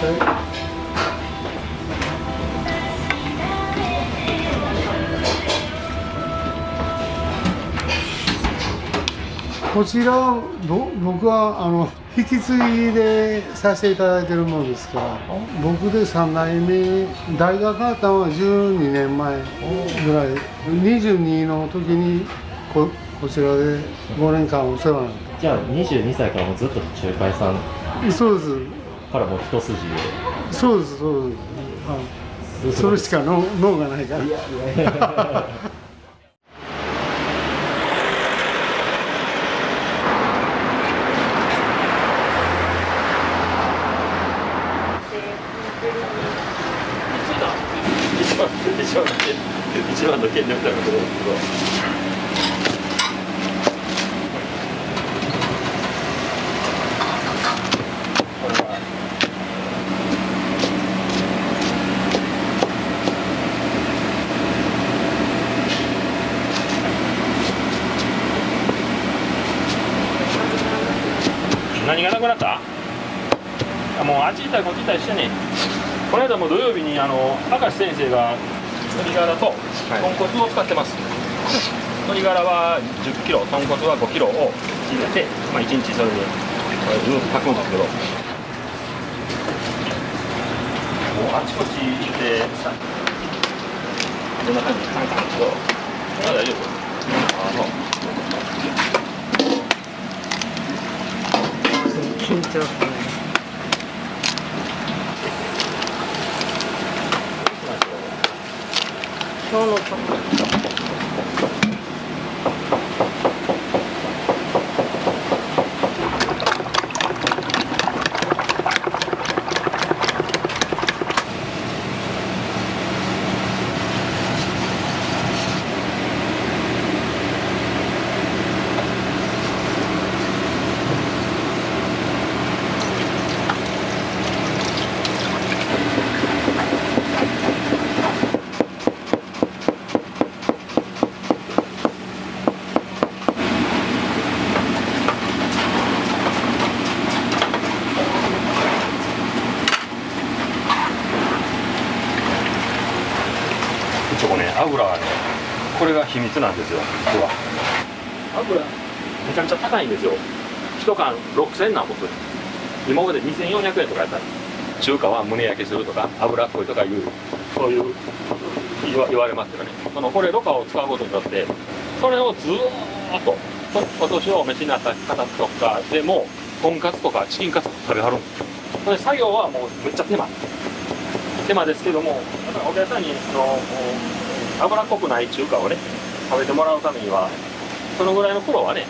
こちら僕は引き継ぎでさせていただいてるものですから、僕で3代目、大学があったのは12年前ぐらい、22の時にこちらで5年間お世話になって。じゃあ22歳からもうずっと仲介さんそうですからもう一筋で。そうですそうです、はい、それしか脳がないから。一番の権力だからどう何がなくなった？もうあっち行ったりこっち行ったりしてね。この間も土曜日に明石先生が鶏ガラと豚骨を使ってます。鶏ガラは10キロ、豚骨は5キロを入れて、1日それでずっと炊くんですけど、もうあちこち行ってこんな感じで炊くんですけど、大丈夫。緊張するね。今日のとこ油はね、これが秘密なんですよ、実は。油、めちゃめちゃ高いんですよ。1缶6000なんぼする。今まで2400円とかやったら、中華は胸焼けするとか、油っこいとかいう、そういう言われますけどね。これ、ろ過を使うことによって、それをずーっと、今年お召しになった方とかでも、とんかつとかチキンカツとか食べはるんです。それ作業はもうめっちゃ手間ですけども、お客さんに脂っこくない中華をね食べてもらうためにはそのぐらいの苦労はね。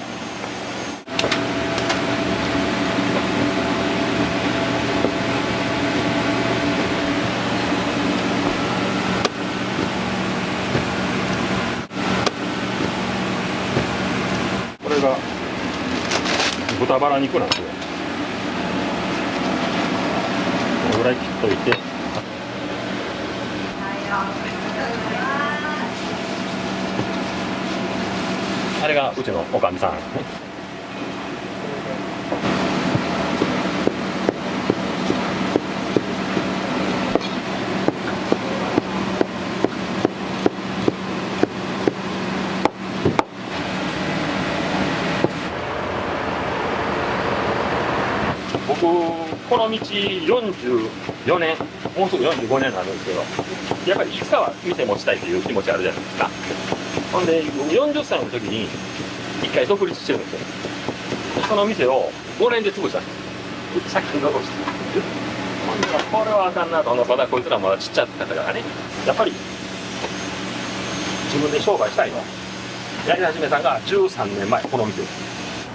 これが豚バラ肉なんですよ。このぐらい切っといて。あれがうちのおかみさんね。僕この道44年、もうすぐ45年になるんですけど、やっぱりいつかは店持ちたいという気持ちあるじゃないですか。ほんで僕40歳の時に1回独立してるんですよ。その店を5年で潰したんです。借金残して。ほんでこれはあかんなと、まだこいつらまだちっちゃかったからね、やっぱり自分で商売したいのやり始めたのが13年前、この店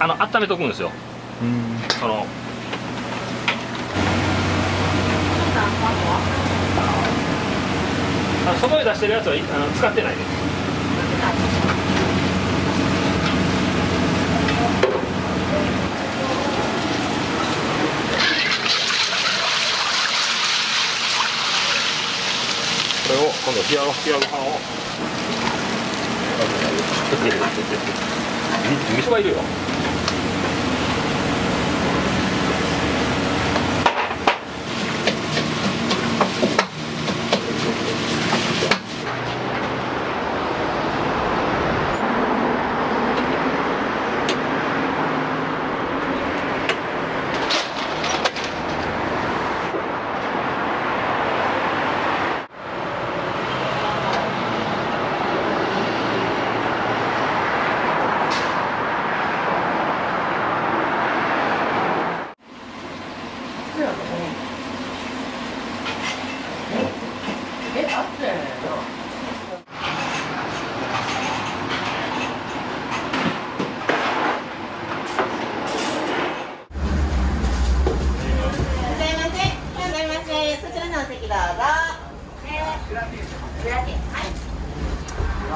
温めとくんですよ。外に出してるやつは使ってないです。これを今度冷やご飯を味噌がいるよ。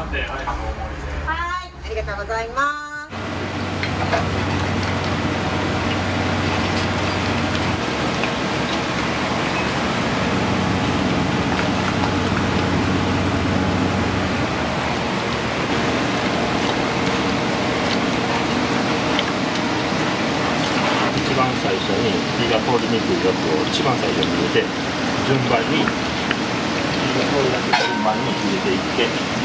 ありがとうございます。一番最初に火が通りにくいやつを一番最初に入れて、順番に火が通りやすい順番に入れていって。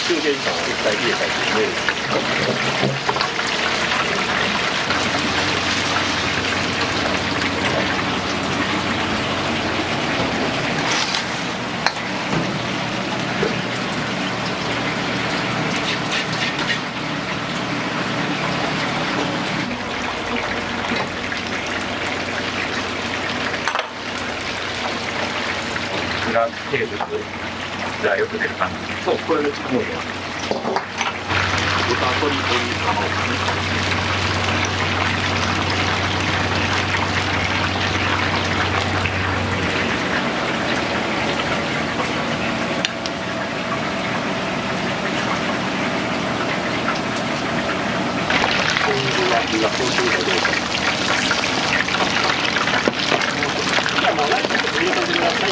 中継時間を1回入れたりしてね。裏テーブルがよく出る感じ。そう、これでちょっともう豚鶏卵ね。火が通っているかどうか。じゃあもうライト入れてください。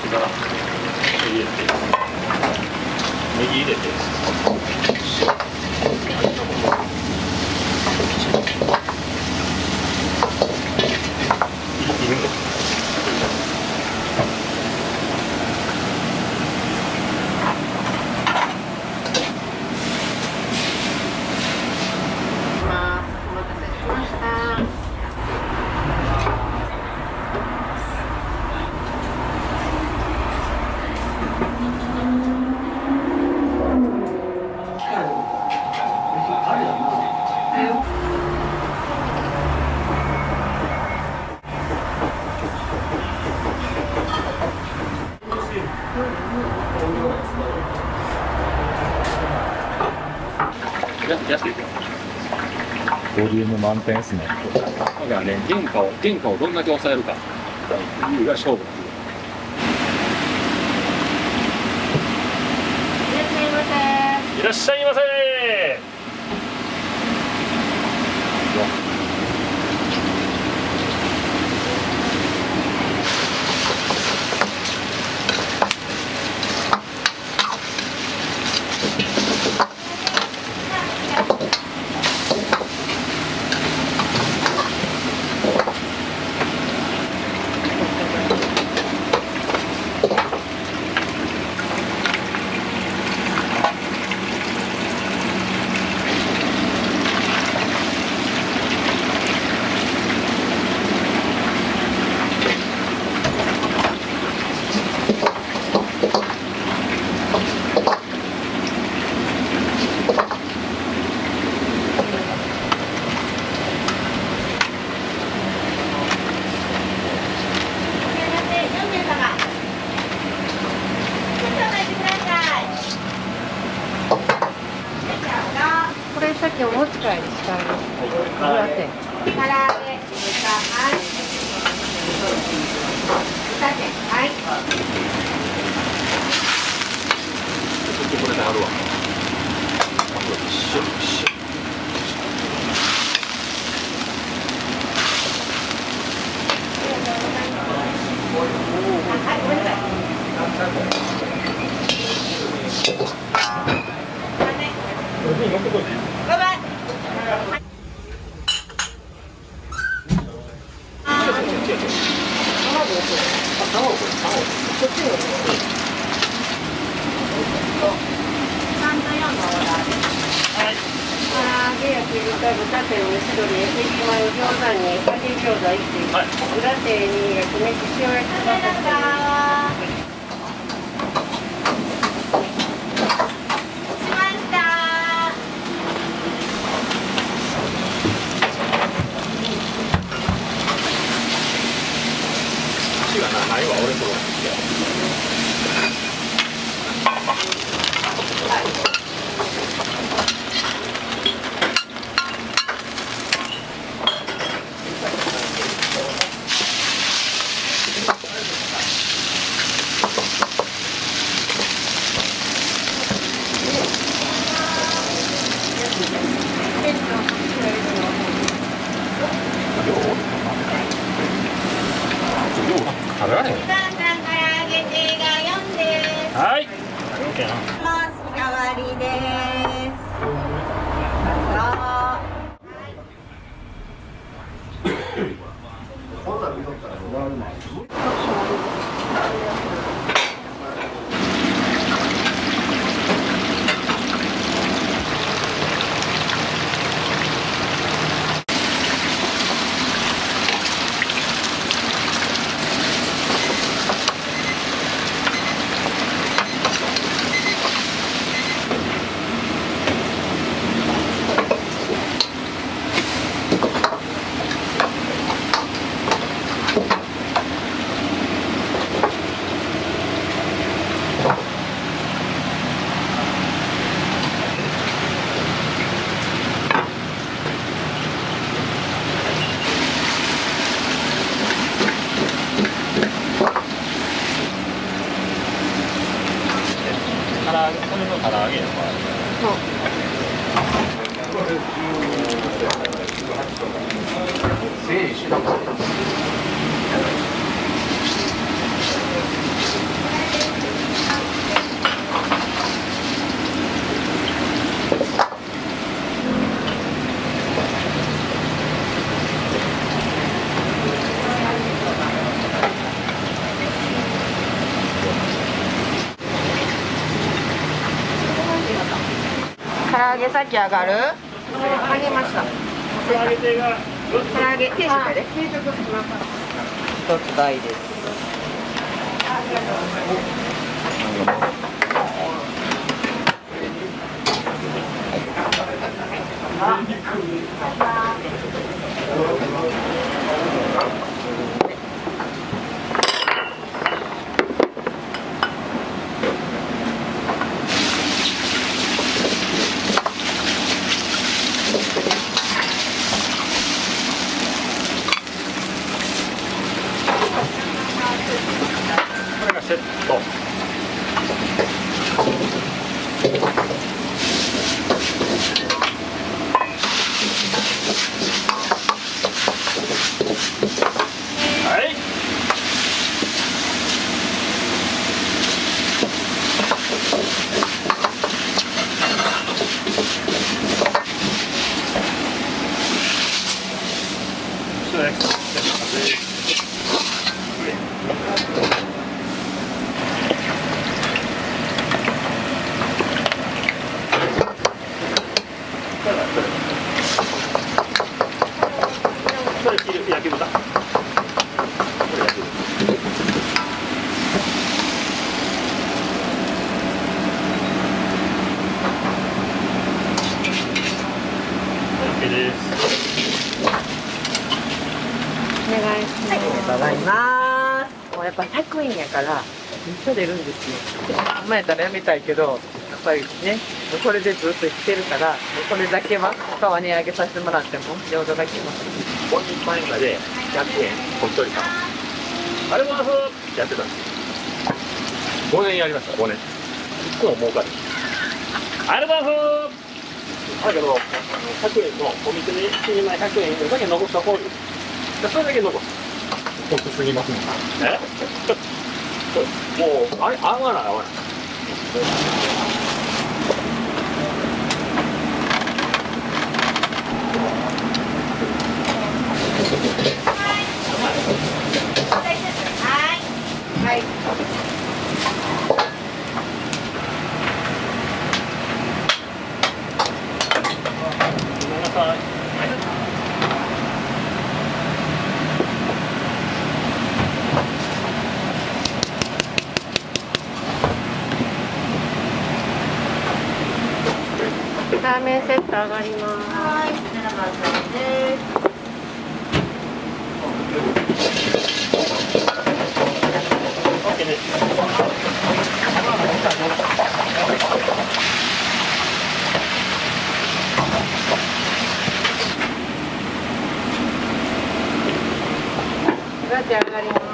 から入れて、ネギ入れて、いるんです。安いボリューム満点ですね。だからね、原価をどんだけ抑えるかいうが勝負なんです。いらっしゃいませ。これさっきお持ち帰りしたんですけど、唐揚げ、豚、はい。豚天、はい。これであるわ。一緒一緒。唐揚げ、焼き豚、豚天、蒸し鶏、エビマヨ、餃子に、揚げ餃子1品、裏手に焼き飯、塩焼きそばセットです。足がないわ、俺とこ。食べられへん。はい。おかわりです。唐揚げやばい。整理しなかった。唐揚げ先上がる？揚げました。唐揚げ定食やで。一つ大です。これがセット。はい。それ焼き豚。これ焼き豚。OK です。お願いします。ありがとうございます。もうやっぱ100円やからめっちゃ出るんですよ。前やったらやめたいけど、やっぱりね、これでずっと生きてるから、これだけは他は値上げさせてもらっても上手だけます。50万円まで100円お一人様。あれもやってたんですよ。5年やりました。5年。1個も儲かる。アルバムだけど100円のお店で1人前100円だけ残した方がいい。それだけ残す。得すぎますね。もうあれ合わない合わない。はい。ラーメンセット上がります。はい、7番です。ラテ上がります。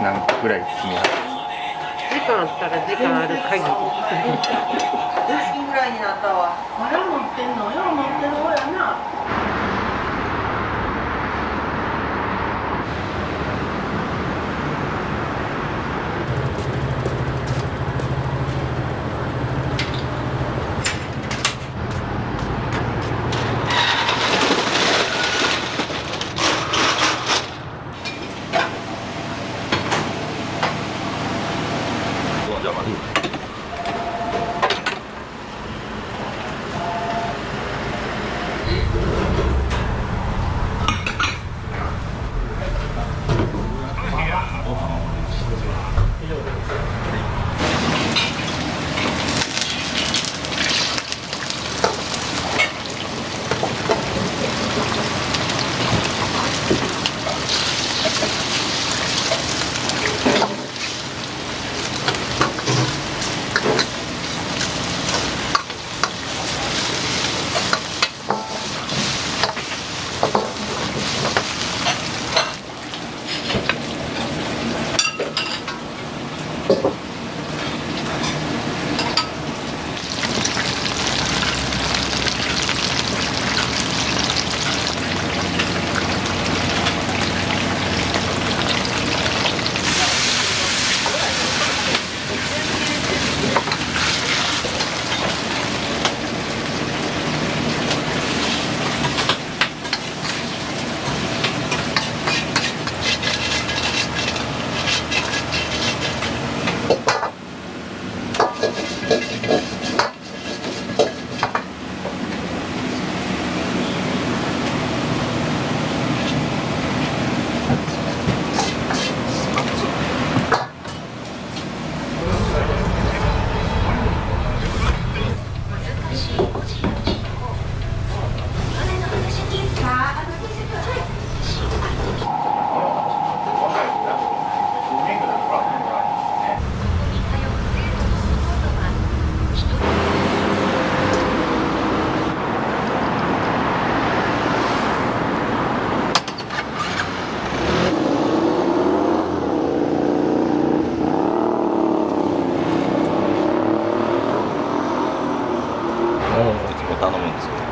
何ぐらい進みます？時間あったら時間ある限り。10分ぐらいになったわ。まだ持ってんの？よう持ってる方やな。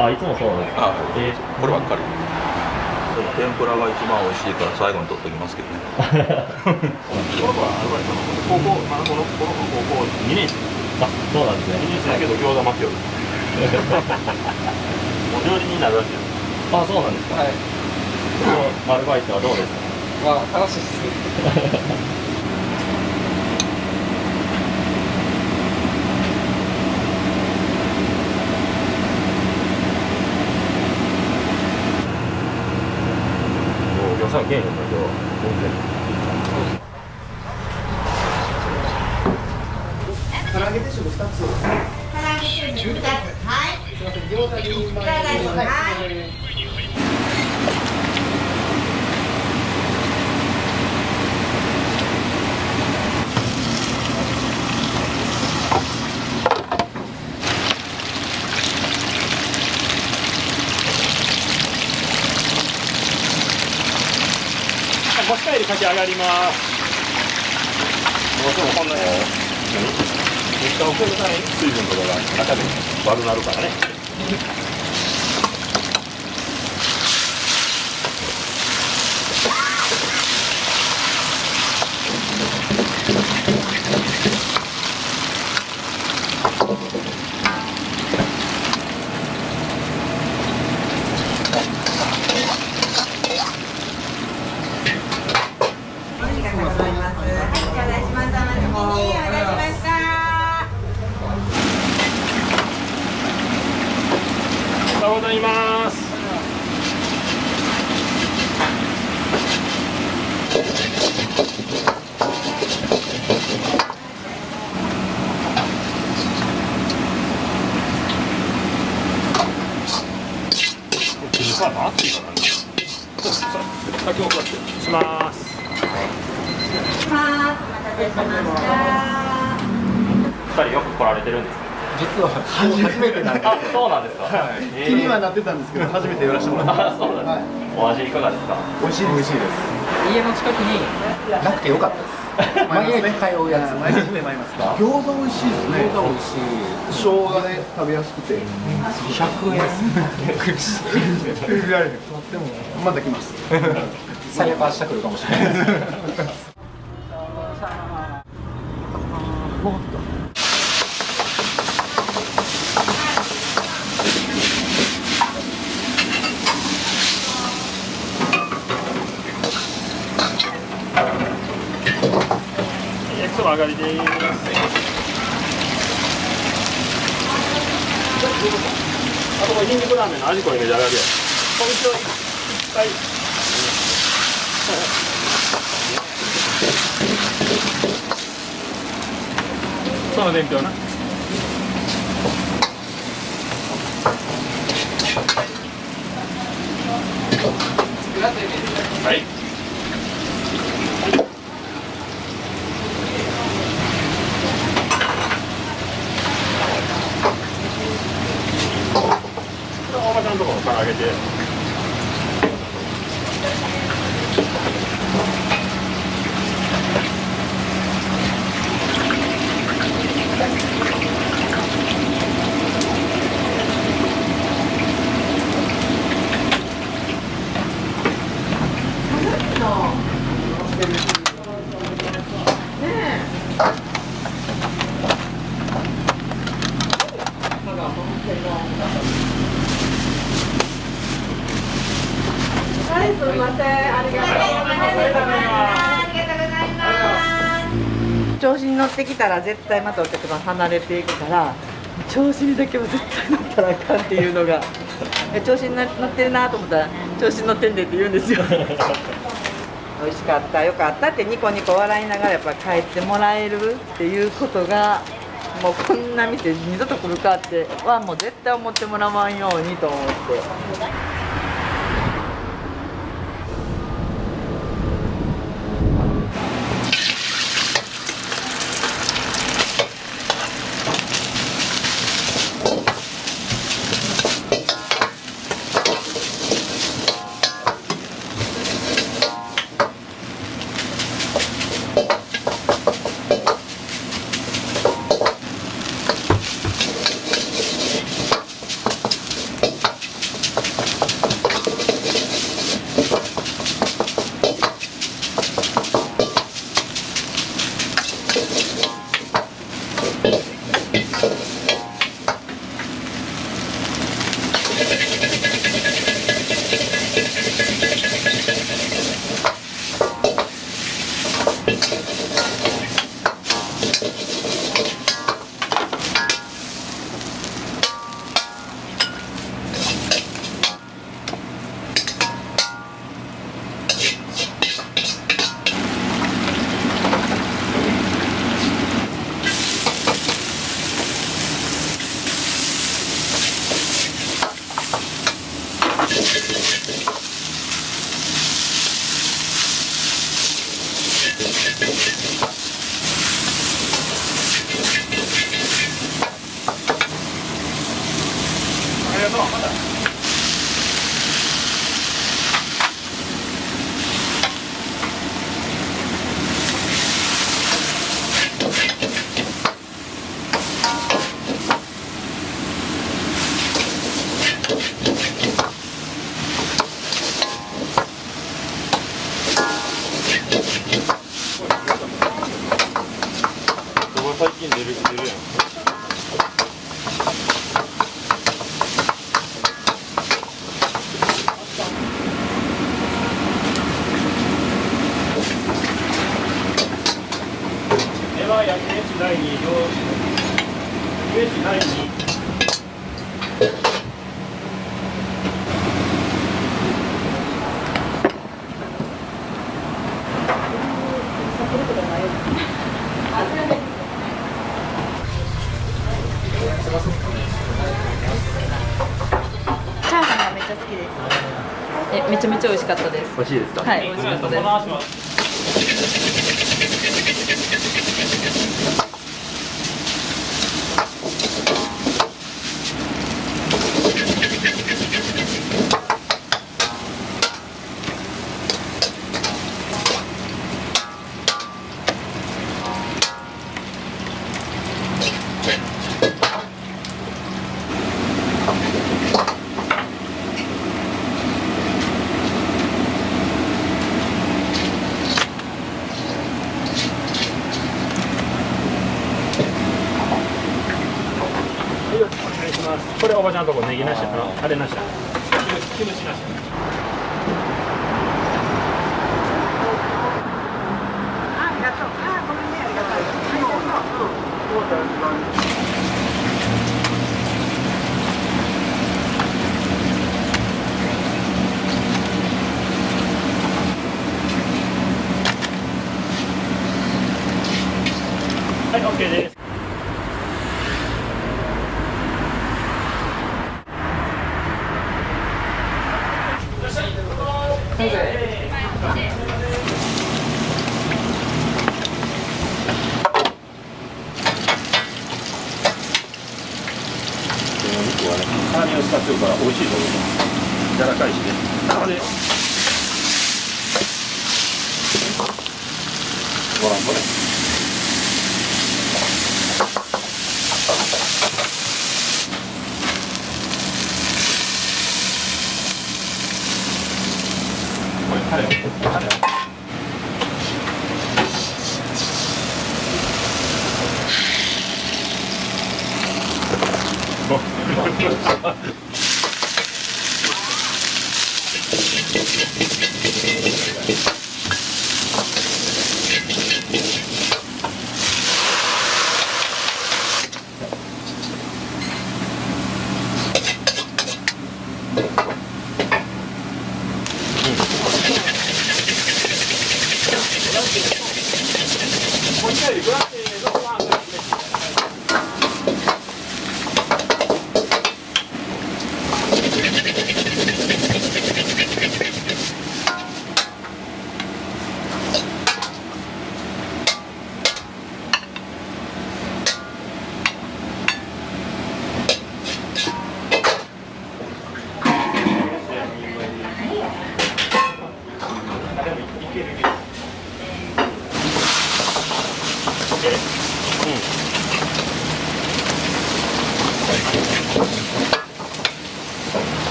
あ、いつもそうなんですか。こればっかり。天ぷらが一番美味しいから最後に取っときますけどね。この子は高校、まだこの子高校2年生。あ、そうなんですね。2年生だけど餃子巻きよる。お料理になるらしいです。あ、そうなんですか。はい。アルバイトはどうですか。まあ楽しいです。さん県なんだけど、唐揚げ定食2つ。唐揚持ち帰りかき上がります。もちろんこんなに水分とかが中で悪なるからね。おはようございます。暑いからね。先送らせてします。お待たせしました。2人よく来られてるんですか。実は初めてなんです。あ、そうなんですか。気にはなってたんですけど、初めて寄らせてもらってます。そうなんです。お味いかがですか。美味しいです。家の近くになくてよかったです。毎日通うやつ。毎日で参りますか。餃子美味しいですね。餃子美味しい。生姜で食べやすくて。100円。でもまだ来ます。最悪明日来るかもしれないです。上がりです。あとこれニンニクラーメンの味濃いめで上がりや。こんにちは。はい。その伝票な。はい。おばちゃんのところから揚げて。はい、すみません。ありがとうございます。調子に乗ってきたら絶対またお客さん離れていくから、調子にだけは絶対乗ったらあかんっていうのが調子に乗ってるなと思ったら調子に乗ってんでって言うんですよ。美味しかったよかったってニコニコ笑いながらやっぱ帰ってもらえるっていうことがもうこんな店二度と来るかってはもう絶対思ってもらわんようにと思って。りがとう。また。最近出るやん。では焼き飯第2焼き飯第2。チャーハンがめっちゃ好きです。めちゃめちゃ美味しかったです。美味しいですか。はい、美味しかったです。これおばちゃんのとこネギなしやな、あれなしや。キムチなし。ありがとう。あ、ごめんね、ありがとはい、OK です。辛みを使ってるから美味しいと思います。柔らかいしね。なのでご覧これ。これタレを。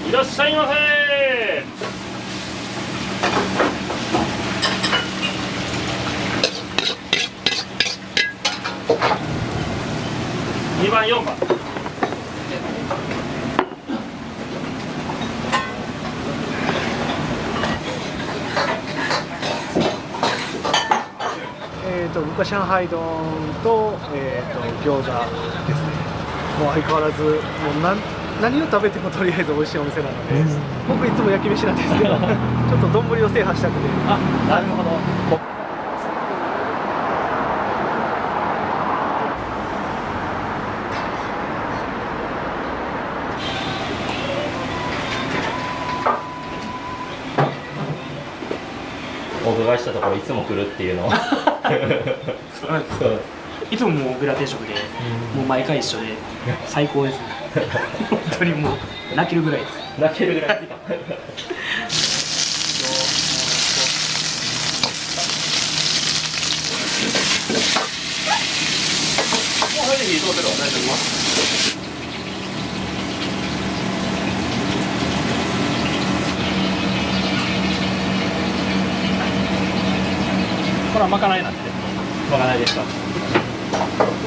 いらっしゃいませ。2番4番。僕は上海丼と、餃子ですね。もう相変わらずもう何を食べてもとりあえず美味しいお店なので、僕いつも焼き飯なんですけどちょっと丼を制覇したくて。あ、なるほど。お伺いしたところいつも来るっていうのをいつももうグラ定食で、もう毎回一緒で最高ですね。本当にもう泣けるぐらいです。泣けるぐらいですか。もう入って火通ってるわ、大丈夫。これはまかないなんて。まかないですか。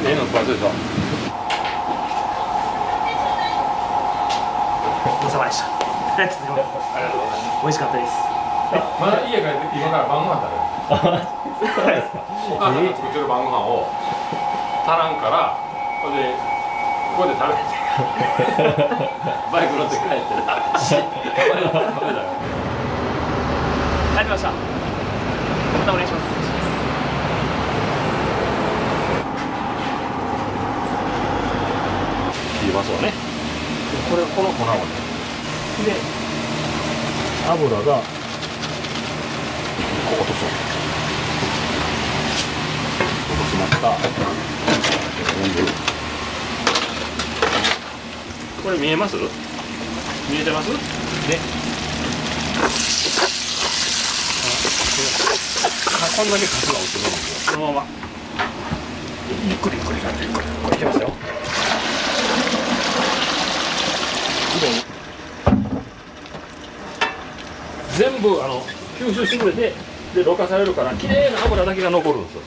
ええの食わせでしょ。ごちそうさまでした。ありがとうございます。美味しかったです。まだ家帰って今から晩ご飯食べる。そうですか。お母さんが作ってる晩ご飯を足らんから、これでここで食べてバイク乗って帰ってな。ありがとうございました。またお願いします。切りますわね。この粉をね。で、油がここ落とそう。落としました。これ見えます？見えてます？ね。こんだけカスが落ちるんですよ。このまま。ゆっくりゆっくりゆっくり。これいきますよ。全部吸収してくれて、でろ過されるから綺麗な油だけが残るんですよ。